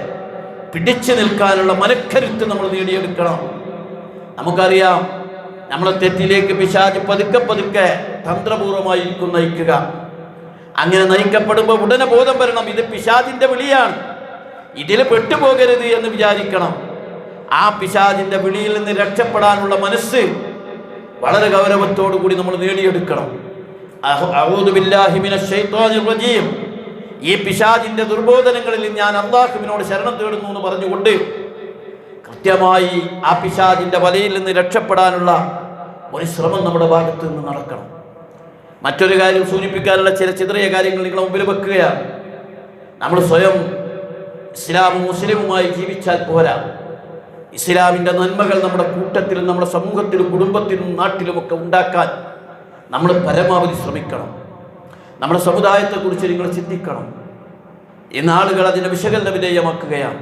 പിടിച്ചു നിൽക്കാനുള്ള മനക്കരുത്ത് നമ്മൾ നേടിയെടുക്കണം. നമുക്കറിയാം, നമ്മളെ തെറ്റിലേക്ക് പിശാച് പതുക്കെ തന്ത്രപൂർവമായിരിക്കും നയിക്കുക. അങ്ങനെ നയിക്കപ്പെടുമ്പോൾ ഉടനെ ബോധം വരണം, ഇത് പിശാചിന്റെ വിളിയാണ്, ഇതിൽ പെട്ടുപോകരുത് എന്ന് വിചാരിക്കണം. ആ പിശാചിന്റെ വിളിയിൽ നിന്ന് രക്ഷപ്പെടാനുള്ള മനസ്സ് വളരെ ഗൗരവത്തോടു കൂടി നമ്മൾ നേടിയെടുക്കണം. അഊദു ബില്ലാഹി മിനശ് ശൈത്വാനിർ റജീം, ഈ പിശാചിന്റെ ദുർബോധനങ്ങളിൽ ഞാൻ അല്ലാഹുവിനോട് ശരണം തേടുന്നു എന്ന് പറഞ്ഞുകൊണ്ട് കൃത്യമായി ആ പിശാചിന്റെ വലയിൽ നിന്ന് രക്ഷപ്പെടാനുള്ള ഒരു ശ്രമം നമ്മുടെ ഭാഗത്ത് നിന്ന് നടക്കണം. മറ്റൊരു കാര്യം സൂചിപ്പിക്കാനുള്ള ചില ചിതറിയ കാര്യങ്ങൾ നിങ്ങളുടെ മുമ്പിൽ വെക്കുകയാണ്. നമ്മൾ സ്വയം ഇസ്ലാമും മുസ്ലിമുമായി ജീവിച്ചാൽ പോരാ. ഇസ്ലാമിൻ്റെ നന്മകൾ നമ്മുടെ കൂട്ടത്തിലും നമ്മുടെ സമൂഹത്തിലും കുടുംബത്തിലും നാട്ടിലുമൊക്കെ ഉണ്ടാക്കാൻ നമ്മൾ പരമാവധി ശ്രമിക്കണം. നമ്മുടെ സമുദായത്തെക്കുറിച്ച് നിങ്ങൾ ചിന്തിക്കണം. ഇന്ന് ആളുകൾ അതിനെ വിശകലന വിധേയമാക്കുകയാണ്.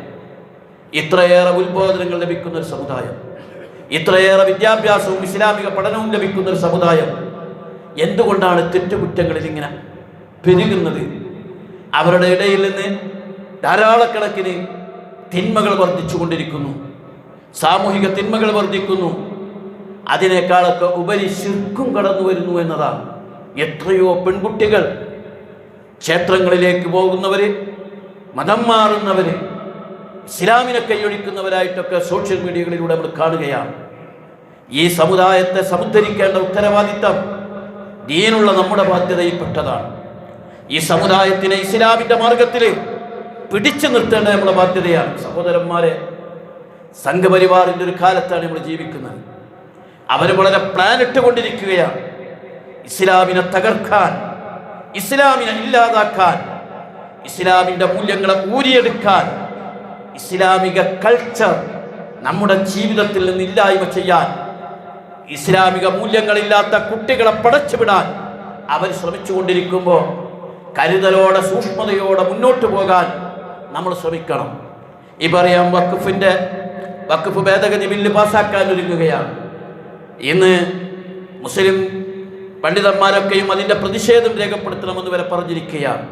ഇത്രയേറെ ഉത്ബോധനങ്ങൾ ലഭിക്കുന്ന ഒരു സമുദായം, ഇത്രയേറെ വിദ്യാഭ്യാസവും ഇസ്ലാമിക പഠനവും ലഭിക്കുന്ന ഒരു സമുദായം എന്തുകൊണ്ടാണ് തെറ്റുകുറ്റങ്ങളിൽ ഇങ്ങനെ പെരുകുന്നത്? അവരുടെ ഇടയിൽ നിന്ന് ധാരാളക്കണക്കിന് തിന്മകൾ വർദ്ധിച്ചു കൊണ്ടിരിക്കുന്നു, സാമൂഹിക തിന്മകൾ വർദ്ധിക്കുന്നു. അതിനേക്കാളൊക്കെ ഉപരി ശിർക്കും കടന്നു വരുന്നു എന്നതാണ്. എത്രയോ പെൺകുട്ടികൾ ക്ഷേത്രങ്ങളിലേക്ക് പോകുന്നവര്, മതം മാറുന്നവര്, ഇസ്ലാമിനെ കൈയൊഴിക്കുന്നവരായിട്ടൊക്കെ സോഷ്യൽ മീഡിയകളിലൂടെ നമ്മൾ കാണുകയാണ്. ഈ സമുദായത്തെ സമുദ്ധരിക്കേണ്ട ഉത്തരവാദിത്തം ദീനുള്ള നമ്മുടെ ബാധ്യതയിൽപ്പെട്ടതാണ്. ഈ സമുദായത്തിനെ ഇസ്ലാമിൻ്റെ മാർഗത്തിൽ പിടിച്ചു നിർത്തേണ്ട നമ്മുടെ ബാധ്യതയാണ്. സഹോദരന്മാരെ, സംഘപരിവാറിൻ്റെ ഒരു കാലത്താണ് നമ്മൾ ജീവിക്കുന്നത്. അവർ വളരെ പ്ലാൻ ഇട്ടുകൊണ്ടിരിക്കുകയാണ്. ഇസ്ലാമിനെ തകർക്കാൻ, ഇസ്ലാമിനെ ഇല്ലാതാക്കാൻ, ഇസ്ലാമിൻ്റെ മൂല്യങ്ങളെ ഊരിയെടുക്കാൻ, ഇസ്ലാമിക കൾച്ചർ നമ്മുടെ ജീവിതത്തിൽ നിന്ന് ഇല്ലായ്മ ചെയ്യാൻ, ഇസ്ലാമിക മൂല്യങ്ങളില്ലാത്ത കുട്ടികളെ പടച്ചുവിടാൻ അവർ ശ്രമിച്ചുകൊണ്ടിരിക്കുമ്പോൾ കരുതലോടെ സൂക്ഷ്മതയോടെ മുന്നോട്ട് പോകാൻ നമ്മൾ ശ്രമിക്കണം. ഈ പറയാം, വഖഫ് ഭേദഗതി ബില്ല് പാസ്സാക്കാൻ ഒരുങ്ങുകയാണ്. ഇന്ന് മുസ്ലിം പണ്ഡിതന്മാരൊക്കെയും അതിൻ്റെ പ്രതിഷേധം രേഖപ്പെടുത്തണമെന്ന് വരെ പറഞ്ഞിരിക്കുകയാണ്.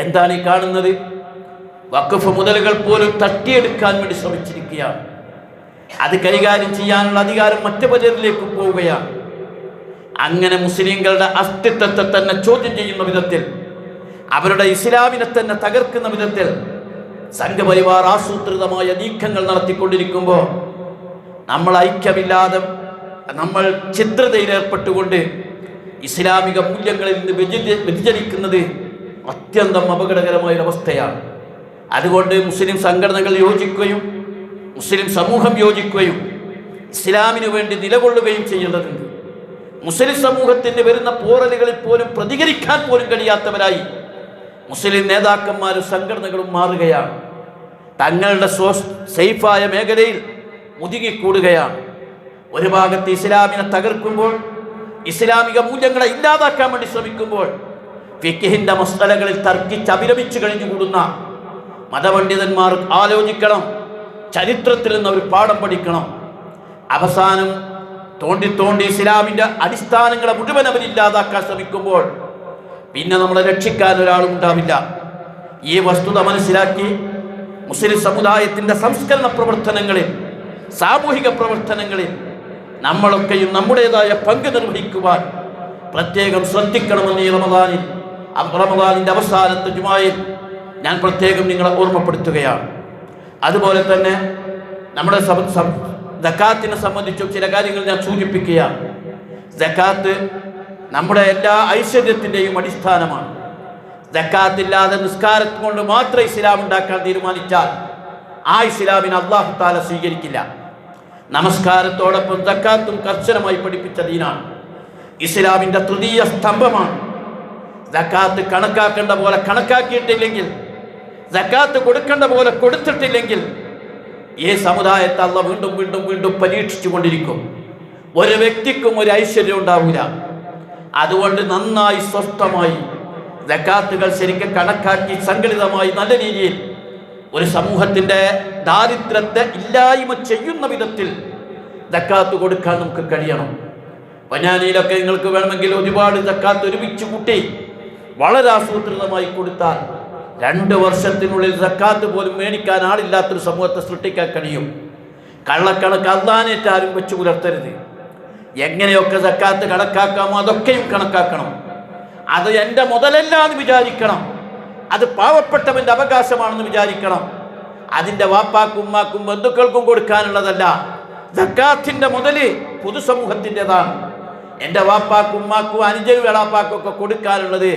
എന്താണ് ഈ കാണുന്നത്? വഖഫ് മുതലുകൾ പോലും തട്ടിയെടുക്കാൻ വേണ്ടി ശ്രമിച്ചിരിക്കുകയാണ്. അത് കൈകാര്യം ചെയ്യാനുള്ള അധികാരം മറ്റു പലരിലേക്കും പോവുകയാണ്. അങ്ങനെ മുസ്ലിങ്ങളുടെ അസ്തിത്വത്തെ തന്നെ ചോദ്യം ചെയ്യുന്ന വിധത്തിൽ, അവരുടെ ഇസ്ലാമിനെ തന്നെ തകർക്കുന്ന വിധത്തിൽ സംഘപരിവാർ ആസൂത്രിതമായ നീക്കങ്ങൾ നടത്തിക്കൊണ്ടിരിക്കുമ്പോൾ നമ്മൾ ഐക്യമില്ലാതെ, നമ്മൾ ഛിദ്രതയിൽ ഏർപ്പെട്ടുകൊണ്ട് ഇസ്ലാമിക മൂല്യങ്ങളിൽ നിന്ന് വ്യതിചലിക്കുന്നത് അത്യന്തം അപകടകരമായൊരവസ്ഥയാണ്. അതുകൊണ്ട് മുസ്ലിം സംഘടനകൾ യോജിക്കുകയും മുസ്ലിം സമൂഹം യോജിക്കുകയും ഇസ്ലാമിനു വേണ്ടി നിലകൊള്ളുകയും ചെയ്യേണ്ടതുണ്ട്. മുസ്ലിം സമൂഹത്തിന് വരുന്ന പോറലുകളിൽ പോലും പ്രതികരിക്കാൻ പോലും കഴിയാത്തവരായി മുസ്ലിം നേതാക്കന്മാരും സംഘടനകളും മാറുകയാണ്. തങ്ങളുടെ സേഫായ മേഖലയിൽ മുതുങ്ങിക്കൂടുകയാണ്. ഒരു ഭാഗത്ത് ഇസ്ലാമിനെ തകർക്കുമ്പോൾ, ഇസ്ലാമിക മൂല്യങ്ങളെ ഇല്ലാതാക്കാൻ വേണ്ടി ശ്രമിക്കുമ്പോൾ, ഫിഖ്ഹിന്റെ മസ്അലകളിൽ തർക്കിച്ച് അഭിരമിച്ചു കഴിഞ്ഞുകൂടുന്ന മതപണ്ഡിതന്മാർ ആലോചിക്കണം. ചരിത്രത്തിൽ നിന്ന് അവർ പാഠം പഠിക്കണം. അവസാനം തോണ്ടി ഇസ്ലാമിൻ്റെ അടിസ്ഥാനങ്ങളെ മുഴുവൻ അവരില്ലാതാക്കാൻ ശ്രമിക്കുമ്പോൾ പിന്നെ നമ്മളെ രക്ഷിക്കാൻ ഒരാളും ഉണ്ടാവില്ല. ഈ വസ്തുത മനസ്സിലാക്കി മുസ്ലിം സമുദായത്തിൻ്റെ സംസ്കരണ പ്രവർത്തനങ്ങളിൽ, സാമൂഹിക പ്രവർത്തനങ്ങളിൽ നമ്മളൊക്കെയും നമ്മുടേതായ പങ്ക് നിർവഹിക്കുവാൻ പ്രത്യേകം ശ്രദ്ധിക്കണമെന്ന് ഈ റമദാനിൻ്റെ അവസാനത്തെ ജുമായിൽ ഞാൻ പ്രത്യേകം നിങ്ങളെ ഓർമ്മപ്പെടുത്തുകയാണ്. അതുപോലെ തന്നെ നമ്മുടെ സക്കാത്തിനെ സംബന്ധിച്ചും ചില കാര്യങ്ങൾ ഞാൻ സൂചിപ്പിക്കുകയാണ്. സക്കാത്ത് നമ്മുടെ എല്ലാ ഐശ്വര്യത്തിൻ്റെയും അടിസ്ഥാനമാണ്. സക്കാത്തില്ലാതെ നിസ്കാരം കൊണ്ട് മാത്രം ഇസ്ലാം ഉണ്ടാക്കാൻ തീരുമാനിച്ചാൽ ആ ഇസ്ലാമിനെ അല്ലാഹു തആല സ്വീകരിക്കില്ല. നമസ്കാരത്തോടൊപ്പം സക്കാത്തും കർശനമായി പഠിപ്പിച്ച ദീനാണ്. ഇസ്ലാമിൻ്റെ തൃതീയ സ്തംഭമാണ്. സക്കാത്ത് കണക്കാക്കേണ്ട പോലെ കണക്കാക്കിയിട്ടില്ലെങ്കിൽ, സക്കാത്ത് കൊടുക്കേണ്ട പോലെ കൊടുത്തിട്ടില്ലെങ്കിൽ ഈ സമുദായത്തെ അല്ലാഹു വീണ്ടും വീണ്ടും വീണ്ടും പരീക്ഷിച്ചു കൊണ്ടിരിക്കും. ഒരു വ്യക്തിക്കും ഒരു ഐശ്വര്യം ഉണ്ടാവില്ല. അതുകൊണ്ട് നന്നായി സ്വസ്ഥമായി സക്കാത്തുകൾ ശരിക്കും കണക്കാക്കി സംഘടിതമായി നല്ല രീതിയിൽ ഒരു സമൂഹത്തിൻ്റെ ദാരിദ്ര്യത്തെ ഇല്ലായ്മ ചെയ്യുന്ന വിധത്തിൽ സക്കാത്ത് കൊടുക്കാൻ നമുക്ക് കഴിയണം. പൊന്നാനിയിലൊക്കെ നിങ്ങൾക്ക് വേണമെങ്കിൽ ഒരുപാട് സക്കാത്ത് ഒരുമിച്ച് കൂട്ടി വളരെ ആസൂത്രിതമായി കൊടുത്താൽ 2 വർഷത്തിനുള്ളിൽ സക്കാത്ത് പോലും മേടിക്കാൻ ആളില്ലാത്തൊരു സമൂഹത്തെ സൃഷ്ടിക്കാൻ കഴിയും. കള്ളക്കണക്ക് അള്ളാനേറ്റ് ആരും വെച്ചു പുലർത്തരുത്. എങ്ങനെയൊക്കെ സക്കാത്ത് കണക്കാക്കാമോ അതൊക്കെയും കണക്കാക്കണം. അത് എൻ്റെ മുതലല്ല എന്ന് വിചാരിക്കണം. അത് പാവപ്പെട്ടവൻ്റെ അവകാശമാണെന്ന് വിചാരിക്കണം. അതിൻ്റെ വാപ്പാക്കും ഉമ്മാക്കും ബന്ധുക്കൾക്കും കൊടുക്കാനുള്ളതല്ല. സക്കാത്തിൻ്റെ മുതൽ പൊതുസമൂഹത്തിൻ്റെതാണ്. എൻ്റെ വാപ്പാക്കും ഉമ്മാക്കും അനുജനും വേളാപ്പാക്കും ഒക്കെ കൊടുക്കാനുള്ളത്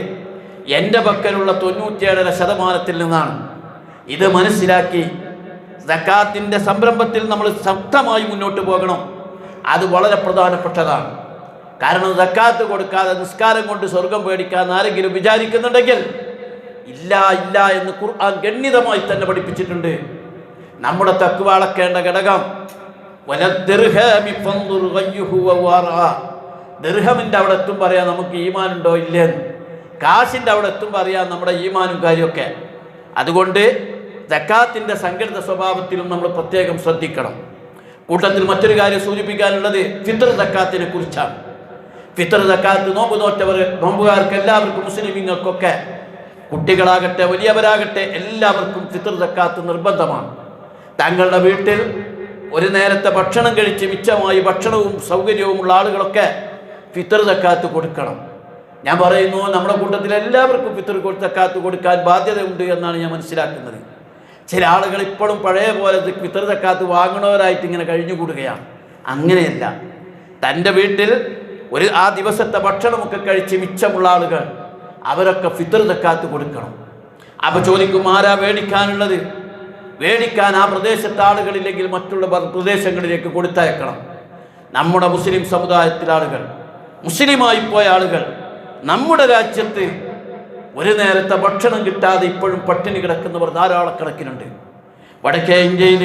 എൻ്റെ പക്കലുള്ള 97% നിന്നാണ്. ഇത് മനസ്സിലാക്കി സക്കാത്തിൻ്റെ സംരംഭത്തിൽ നമ്മൾ ശക്തമായി മുന്നോട്ട് പോകണം. അത് വളരെ പ്രധാനപ്പെട്ടതാണ്. കാരണം സക്കാത്ത് കൊടുക്കാതെ നിസ്കാരം കൊണ്ട് സ്വർഗം പേടിക്കാമെന്ന് ആരെങ്കിലും വിചാരിക്കുന്നുണ്ടെങ്കിൽ ഇല്ല ഇല്ല എന്ന് ഖുർആൻ ഗണ്യതമായി തന്നെ പഠിപ്പിച്ചിട്ടുണ്ട്. നമ്മുടെ തഖ്വ അളക്കേണ്ട ഘടകം ദിർഹമിൻ്റെ അവിടെ എത്തും പറയാം നമുക്ക് ഈമാൻ ഉണ്ടോ ഇല്ലെന്ന്, കാശിൻ്റെ അവിടെ എത്തും പറയാം നമ്മുടെ ഈമാനും കാര്യമൊക്കെ. അതുകൊണ്ട് സക്കാത്തിൻ്റെ സംഘടിത സ്വഭാവത്തിലും നമ്മൾ പ്രത്യേകം ശ്രദ്ധിക്കണം. കൂട്ടത്തിൽ മറ്റൊരു കാര്യം സൂചിപ്പിക്കാനുള്ളത് ഫിത്ർ സക്കാത്തിനെ കുറിച്ചാണ്. ഫിത്ർ സക്കാത്ത് നോമ്പ് നോമ്പുകാർക്ക് എല്ലാവർക്കും, മുസ്ലിമീങ്ങൾക്കൊക്കെ, കുട്ടികളാകട്ടെ വലിയവരാകട്ടെ എല്ലാവർക്കും ഫിത്ർ സക്കാത്ത് നിർബന്ധമാണ്. തങ്ങളുടെ വീട്ടിൽ ഒരു നേരത്തെ ഭക്ഷണം കഴിച്ച് മിച്ചമായി ഭക്ഷണവും സൗകര്യവുമുള്ള ആളുകളൊക്കെ ഫിത്ർ സക്കാത്ത് കൊടുക്കണം. ഞാൻ പറയുന്നു, നമ്മുടെ കൂട്ടത്തിൽ എല്ലാവർക്കും ഫിത്ർ സക്കാത്ത് കൊടുക്കാൻ ബാധ്യതയുണ്ട് എന്നാണ് ഞാൻ മനസ്സിലാക്കുന്നത്. ചില ആളുകൾ ഇപ്പോഴും പഴയ പോലെ ഫിത്ർ സക്കാത്ത് വാങ്ങണവരായിട്ട് ഇങ്ങനെ കഴിഞ്ഞുകൂടുകയാണ്. അങ്ങനെയല്ല. തൻ്റെ വീട്ടിൽ ആ ദിവസത്തെ ഭക്ഷണമൊക്കെ കഴിച്ച് മിച്ചമുള്ള ആളുകൾ അവരൊക്കെ ഫിത്ർ സക്കാത്ത് കൊടുക്കണം. അപ്പോൾ ചോദിക്കും, ആരാ മേടിക്കാനുള്ളത്? മേടിക്കാൻ ആ പ്രദേശത്തെ ആളുകളില്ലെങ്കിൽ മറ്റുള്ള പ്രദേശങ്ങളിലേക്ക് കൊടുത്തയക്കണം. നമ്മുടെ മുസ്ലിം സമുദായത്തിലെ ആളുകൾ, മുസ്ലിമായി പോയ ആളുകൾ നമ്മുടെ രാജ്യത്ത് ഒരു നേരത്തെ ഭക്ഷണം കിട്ടാതെ ഇപ്പോഴും പട്ടിണി കിടക്കുന്നവർ ധാരാളക്കണക്കിനുണ്ട്. വടക്കേ ഇന്ത്യയിൽ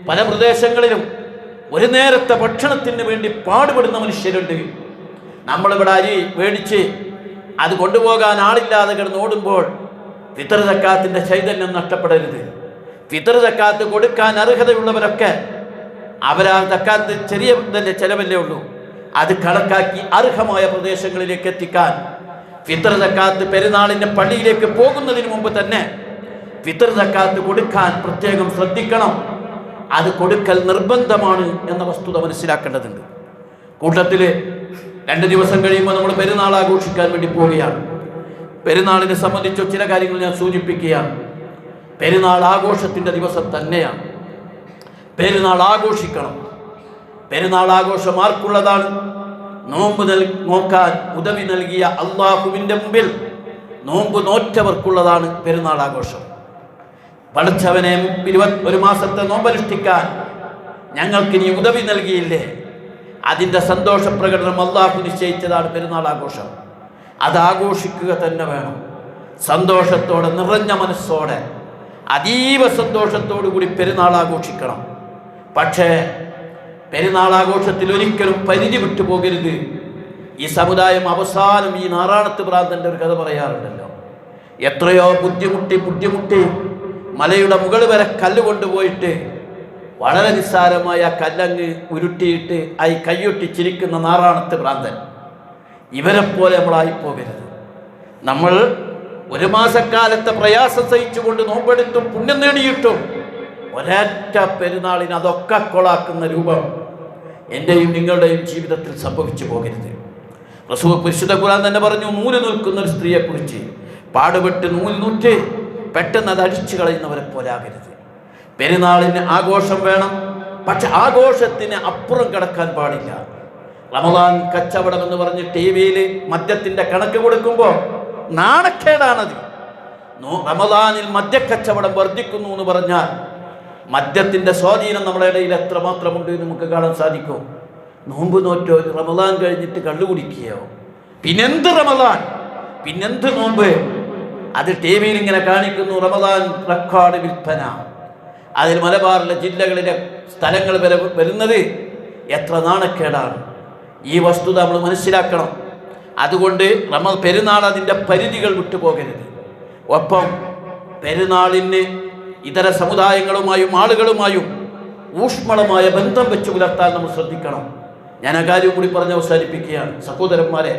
പല പ്രദേശങ്ങളിലും ഒരു നേരത്തെ ഭക്ഷണത്തിന് വേണ്ടി പാടുപെടുന്ന മനുഷ്യരുണ്ട്. നമ്മളിവിടെ അരി മേടിച്ച് അത് കൊണ്ടുപോകാൻ ആളില്ലാതെ കിടന്ന് ഓടുമ്പോൾ ഫിത്ർ സക്കാത്തിൻ്റെ ചൈതന്യം നഷ്ടപ്പെടരുത്. ഫിത്ർ സക്കാത്ത് കൊടുക്കാൻ അർഹതയുള്ളവരൊക്കെ അവരാ സക്കാത്ത് ചെറിയ ചെലവല്ലേ ഉള്ളൂ, അത് കണക്കാക്കി അർഹമായ പ്രദേശങ്ങളിലേക്ക് എത്തിക്കാൻ ഫിത്ർ സക്കാത്ത് പെരുന്നാളിൻ്റെ പള്ളിയിലേക്ക് പോകുന്നതിന് മുമ്പ് തന്നെ ഫിത്ർ സക്കാത്ത് കൊടുക്കാൻ പ്രത്യേകം ശ്രദ്ധിക്കണം. അത് കൊടുക്കൽ നിർബന്ധമാണ് എന്ന വസ്തുത മനസ്സിലാക്കേണ്ടതുണ്ട്. കൂട്ടത്തിൽ 2 ദിവസം കഴിയുമ്പോൾ നമ്മൾ പെരുന്നാൾ ആഘോഷിക്കാൻ വേണ്ടി പോവുകയാണ്. പെരുന്നാളിനെ സംബന്ധിച്ച ചില കാര്യങ്ങൾ ഞാൻ സൂചിപ്പിക്കുകയാണ്. പെരുന്നാൾ ആഘോഷത്തിൻ്റെ ദിവസം തന്നെയാണ്. പെരുന്നാൾ ആഘോഷിക്കണം. പെരുന്നാൾ ആഘോഷം ആർക്കുള്ളതാണ്? നോമ്പ് നോക്കാൻ ഉദവി നൽകിയ അള്ളാഹുവിൻ്റെ മുമ്പിൽ നോമ്പ് നോറ്റവർക്കുള്ളതാണ് പെരുന്നാൾ ആഘോഷം. പഠിച്ചവനെ 21 മാസത്തെ നോമ്പനുഷ്ഠിക്കാൻ ഞങ്ങൾക്ക് നീ ഉദവി നൽകിയില്ലേ, അതിൻ്റെ സന്തോഷ പ്രകടനം അള്ളാഹു നിശ്ചയിച്ചതാണ് പെരുന്നാൾ ആഘോഷം. അത് ആഘോഷിക്കുക തന്നെ വേണം. സന്തോഷത്തോടെ, നിറഞ്ഞ മനസ്സോടെ, അതീവ സന്തോഷത്തോടു കൂടി പെരുന്നാൾ ആഘോഷിക്കണം. പക്ഷേ പെരുന്നാൾ ആഘോഷത്തിൽ ഒരിക്കലും പരിധി വിട്ടുപോകരുത്. ഈ സമുദായം അവസാനം ഈ നാറാണത്ത് ഭ്രാന്തൻ്റെ ഒരു കഥ പറയാറുണ്ടല്ലോ. എത്രയോ ബുദ്ധിമുട്ടി മലയുടെ മുകൾ വരെ കല്ല് കൊണ്ടുപോയിട്ട് വളരെ നിസ്സാരമായ കല്ലങ്ങ് ഉരുട്ടിയിട്ട് കയ്യൊട്ടിച്ചിരിക്കുന്ന നാറാണത്ത് ഭ്രാന്തൻ. ഇവരെപ്പോലെ നമ്മളായിപ്പോകരുത്. നമ്മൾ 1 മാസക്കാലത്തെ പ്രയാസം സഹിച്ചുകൊണ്ട് നോമ്പെടുത്തും പുണ്യം നേടിയിട്ടും ഒരൊറ്റ പെരുന്നാളിന് അതൊക്കെ കൊളാക്കുന്ന രൂപം എൻ്റെയും നിങ്ങളുടെയും ജീവിതത്തിൽ സംഭവിച്ചു പോകരുത്. റസൂൽ പരിശുദ്ധ ഖുർആൻ തന്നെ പറഞ്ഞു, നൂല് നിൽക്കുന്ന ഒരു സ്ത്രീയെക്കുറിച്ച്, പാടുപെട്ട് നൂല് നൂറ്റ് പെട്ടെന്ന് അത് അടിച്ചു കളയുന്നവരെ പോലാകരുത്. പെരുന്നാളിന് ആഘോഷം വേണം, പക്ഷെ ആഘോഷത്തിന് അപ്പുറം കടക്കാൻ പാടില്ല. റമദാൻ കച്ചവടം എന്ന് പറഞ്ഞ് TV-യിൽ മദ്യത്തിൻ്റെ കണക്ക് കൊടുക്കുമ്പോൾ നാണക്കേടാണത്. റമദാനിൽ മദ്യക്കച്ചവടം വർദ്ധിക്കുന്നു എന്ന് പറഞ്ഞാൽ മദ്യത്തിൻ്റെ സ്വാധീനം നമ്മുടെ ഇടയിൽ എത്രമാത്രമുണ്ട് നമുക്ക് കാണാൻ സാധിക്കും. നോമ്പ് നോറ്റോ, റമദാൻ കഴിഞ്ഞിട്ട് കള്ളു കുടിക്കുകയോ, പിന്നെന്ത് റമദാൻ, പിന്നെന്ത് നോമ്പ്? അത് TV-യിൽ ഇങ്ങനെ കാണിക്കുന്നു, റമദാൻ റെക്കോർഡ് വിൽപ്പന. അതിൽ മലബാറിലെ ജില്ലകളിലെ സ്ഥലങ്ങൾ വരെ വരുന്നത് എത്ര നാണക്കേടാണ്. ഈ വസ്തുത നമ്മൾ മനസ്സിലാക്കണം. അതുകൊണ്ട് പെരുന്നാൾ അതിൻ്റെ പരിധികൾ വിട്ടുപോകരുത്. ഒപ്പം പെരുന്നാളിന് ഇതര സമുദായങ്ങളുമായും ആളുകളുമായും ഊഷ്മളമായ ബന്ധം വെച്ച് പുലർത്താൻ നമ്മൾ ശ്രദ്ധിക്കണം. ഞാൻ ആ കാര്യം കൂടി പറഞ്ഞ് അവസാനിപ്പിക്കുകയാണ്. സഹോദരന്മാരെ,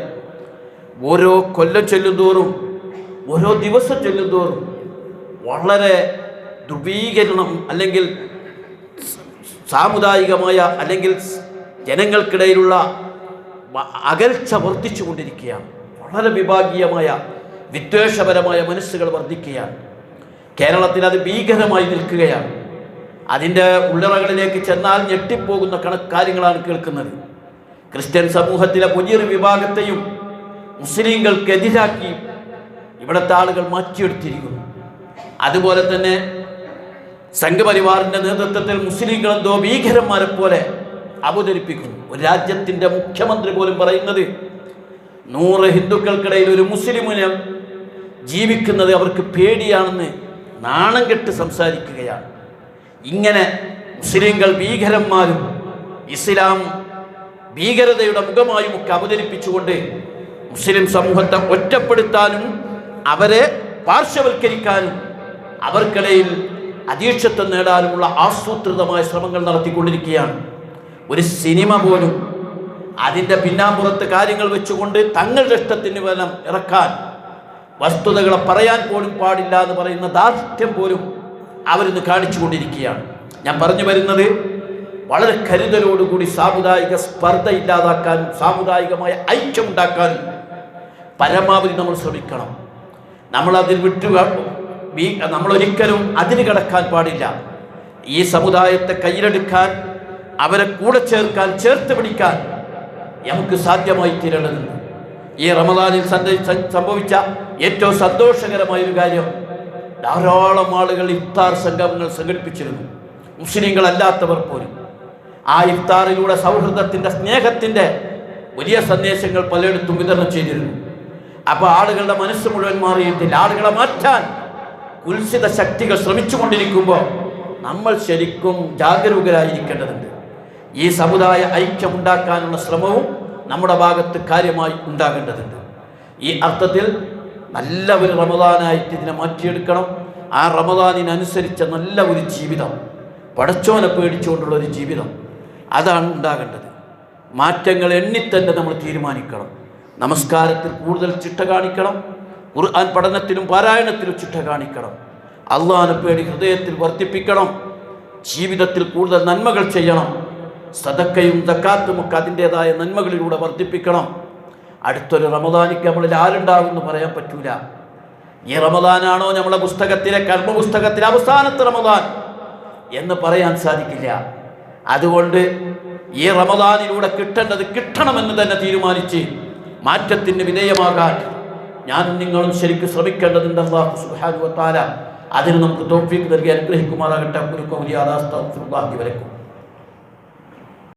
ഓരോ കൊല്ലം ചെല്ലുന്തോറും, ഓരോ ദിവസം ചെല്ലുന്തോറും വളരെ ധ്രുവീകരണം അല്ലെങ്കിൽ സാമുദായികമായ അല്ലെങ്കിൽ ജനങ്ങൾക്കിടയിലുള്ള അകൽച്ച വർദ്ധിച്ചു കൊണ്ടിരിക്കുകയാണ്. വളരെ വിഭാഗീയമായ വിദ്വേഷപരമായ മനസ്സുകൾ വർദ്ധിക്കുകയാണ്. കേരളത്തിൽ അത് ഭീകരമായി നിൽക്കുകയാണ്. അതിൻ്റെ ഉള്ളറകളിലേക്ക് ചെന്നാൽ ഞെട്ടിപ്പോകുന്ന കാര്യങ്ങളാണ് കേൾക്കുന്നത്. ക്രിസ്ത്യൻ സമൂഹത്തിലെ വലിയൊരു വിഭാഗത്തെയും മുസ്ലിങ്ങൾക്കെതിരാക്കി ഇവിടുത്തെ ആളുകൾ മാറ്റിയെടുത്തിരിക്കുന്നു. അതുപോലെ തന്നെ സംഘപരിവാറിൻ്റെ നേതൃത്വത്തിൽ മുസ്ലിങ്ങളെന്തോ ഭീകരന്മാരെ പോലെ അവതരിപ്പിക്കുന്നു. ഒരു രാജ്യത്തിൻ്റെ മുഖ്യമന്ത്രി പോലും പറയുന്നത് 100 ഹിന്ദുക്കൾക്കിടയിൽ ഒരു മുസ്ലിമിനെ ജീവിക്കുന്നത് അവർക്ക് പേടിയാണെന്ന് നാണം കെട്ട് സംസാരിക്കുകയാണ്. ഇങ്ങനെ മുസ്ലിങ്ങൾ ഭീകരന്മാരും ഇസ്ലാം ഭീകരതയുടെ മുഖമായുമൊക്കെ അവതരിപ്പിച്ചുകൊണ്ട് മുസ്ലിം സമൂഹത്തെ ഒറ്റപ്പെടുത്താനും അവരെ പാർശ്വവൽക്കരിക്കാനും അവർക്കിടയിൽ അധീക്ഷത്വം നേടാനുമുള്ള ആസൂത്രിതമായ ശ്രമങ്ങൾ നടത്തിക്കൊണ്ടിരിക്കുകയാണ്. ഒരു സിനിമ പോലും അതിൻ്റെ പിന്നാമ്പുറത്ത് കാര്യങ്ങൾ വെച്ചുകൊണ്ട് തങ്ങളുടെ ഇഷ്ടത്തിന് വലം ഇറക്കാൻ, വസ്തുതകളെ പറയാൻ പോലും പാടില്ല എന്ന് പറയുന്ന ദാർഢ്യം പോലും അവരിന്ന് കാണിച്ചു കൊണ്ടിരിക്കുകയാണ്. ഞാൻ പറഞ്ഞു വരുന്നത്, വളരെ കരുതലോടുകൂടി സാമുദായിക സ്പർദ്ധ ഇല്ലാതാക്കാനും സാമുദായികമായ ഐക്യമുണ്ടാക്കാനും പരമാവധി നമ്മൾ ശ്രമിക്കണം. നമ്മളതിൽ നമ്മളൊരിക്കലും അതിന് കടക്കാൻ പാടില്ല. ഈ സമുദായത്തെ കയ്യിലെടുക്കാൻ, അവരെ കൂടെ ചേർക്കാൻ, ചേർത്ത് പിടിക്കാൻ നമുക്ക് സാധ്യമായി തീരേണ്ടതുണ്ട്. ഈ റമദാനിൽ സംഭവിച്ച ഏറ്റവും സന്തോഷകരമായൊരു കാര്യം, ധാരാളം ആളുകൾ ഇഫ്താർ സംഗമങ്ങൾ സംഘടിപ്പിച്ചിരുന്നു, മുസ്ലിങ്ങളല്ലാത്തവർ പോലും. ആ ഇഫ്താറിലൂടെ സൗഹൃദത്തിൻ്റെ, സ്നേഹത്തിൻ്റെ വലിയ സന്ദേശങ്ങൾ പലയിടത്തും വിതരണം ചെയ്തിരുന്നു. അപ്പോൾ ആളുകളുടെ മനസ്സ് മുഴുവൻ മാറിയിട്ടില്ല. ആളുകളെ മാറ്റാൻ കുൽസിത ശക്തികൾ ശ്രമിച്ചുകൊണ്ടിരിക്കുമ്പോൾ നമ്മൾ ശരിക്കും ജാഗരൂകരായിരിക്കേണ്ടതുണ്ട്. ഈ സമുദായ ഐക്യമുണ്ടാക്കാനുള്ള ശ്രമവും നമ്മുടെ ഭാഗത്ത് കാര്യമായി ഉണ്ടാകേണ്ടതുണ്ട്. ഈ അർത്ഥത്തിൽ നല്ല ഒരു റമദാനായിട്ട് ഇതിനെ മാറ്റിയെടുക്കണം. ആ റമദാനിനനുസരിച്ച നല്ല ഒരു ജീവിതം, പടച്ചോനെ പേടിച്ചുകൊണ്ടുള്ളൊരു ജീവിതം, അതാണ് ഉണ്ടാകേണ്ടത്. മാറ്റങ്ങൾ എണ്ണിത്തന്നെ നമ്മൾ തീരുമാനിക്കണം. നമസ്കാരത്തിൽ കൂടുതൽ ചിട്ട കാണിക്കണം. ഖുർആൻ പഠനത്തിലും പാരായണത്തിലും ചിട്ട കാണിക്കണം. അള്ളാഹുവിനെ പേടി ഹൃദയത്തിൽ വർദ്ധിപ്പിക്കണം. ജീവിതത്തിൽ കൂടുതൽ നന്മകൾ ചെയ്യണം. സദക്കയും സക്കാത്തുമൊക്കെ അതിൻ്റെതായ നന്മകളിലൂടെ വർദ്ധിപ്പിക്കണം. അടുത്തൊരു റമദാനിക്ക് നമ്മളിൽ ആരുണ്ടാകുമെന്ന് പറയാൻ പറ്റൂല. ഈ റമദാനാണോ നമ്മളെ പുസ്തകത്തിലെ കർമ്മപുസ്തകത്തിലെ അവസാനത്തെ റമദാൻ എന്ന് പറയാൻ സാധിക്കില്ല. അതുകൊണ്ട് ഈ റമദാനിലൂടെ കിട്ടേണ്ടത് കിട്ടണമെന്ന് തന്നെ തീരുമാനിച്ച് മാറ്റത്തിന് വിധേയമാകാൻ ഞാനും നിങ്ങളും ശരിക്കും ശ്രമിക്കേണ്ടതുണ്ട്. അല്ലാഹു സുബ്ഹാനഹു വ തആല അതിന് നമുക്ക് തൗഫീഖ് നൽകി അനുഗ്രഹിക്കുമാറാകട്ടെ. അഖൂലു ഖൗലി ഹാദാ അസ്തഗ്ഫിറുല്ലാഹി വലക്കും.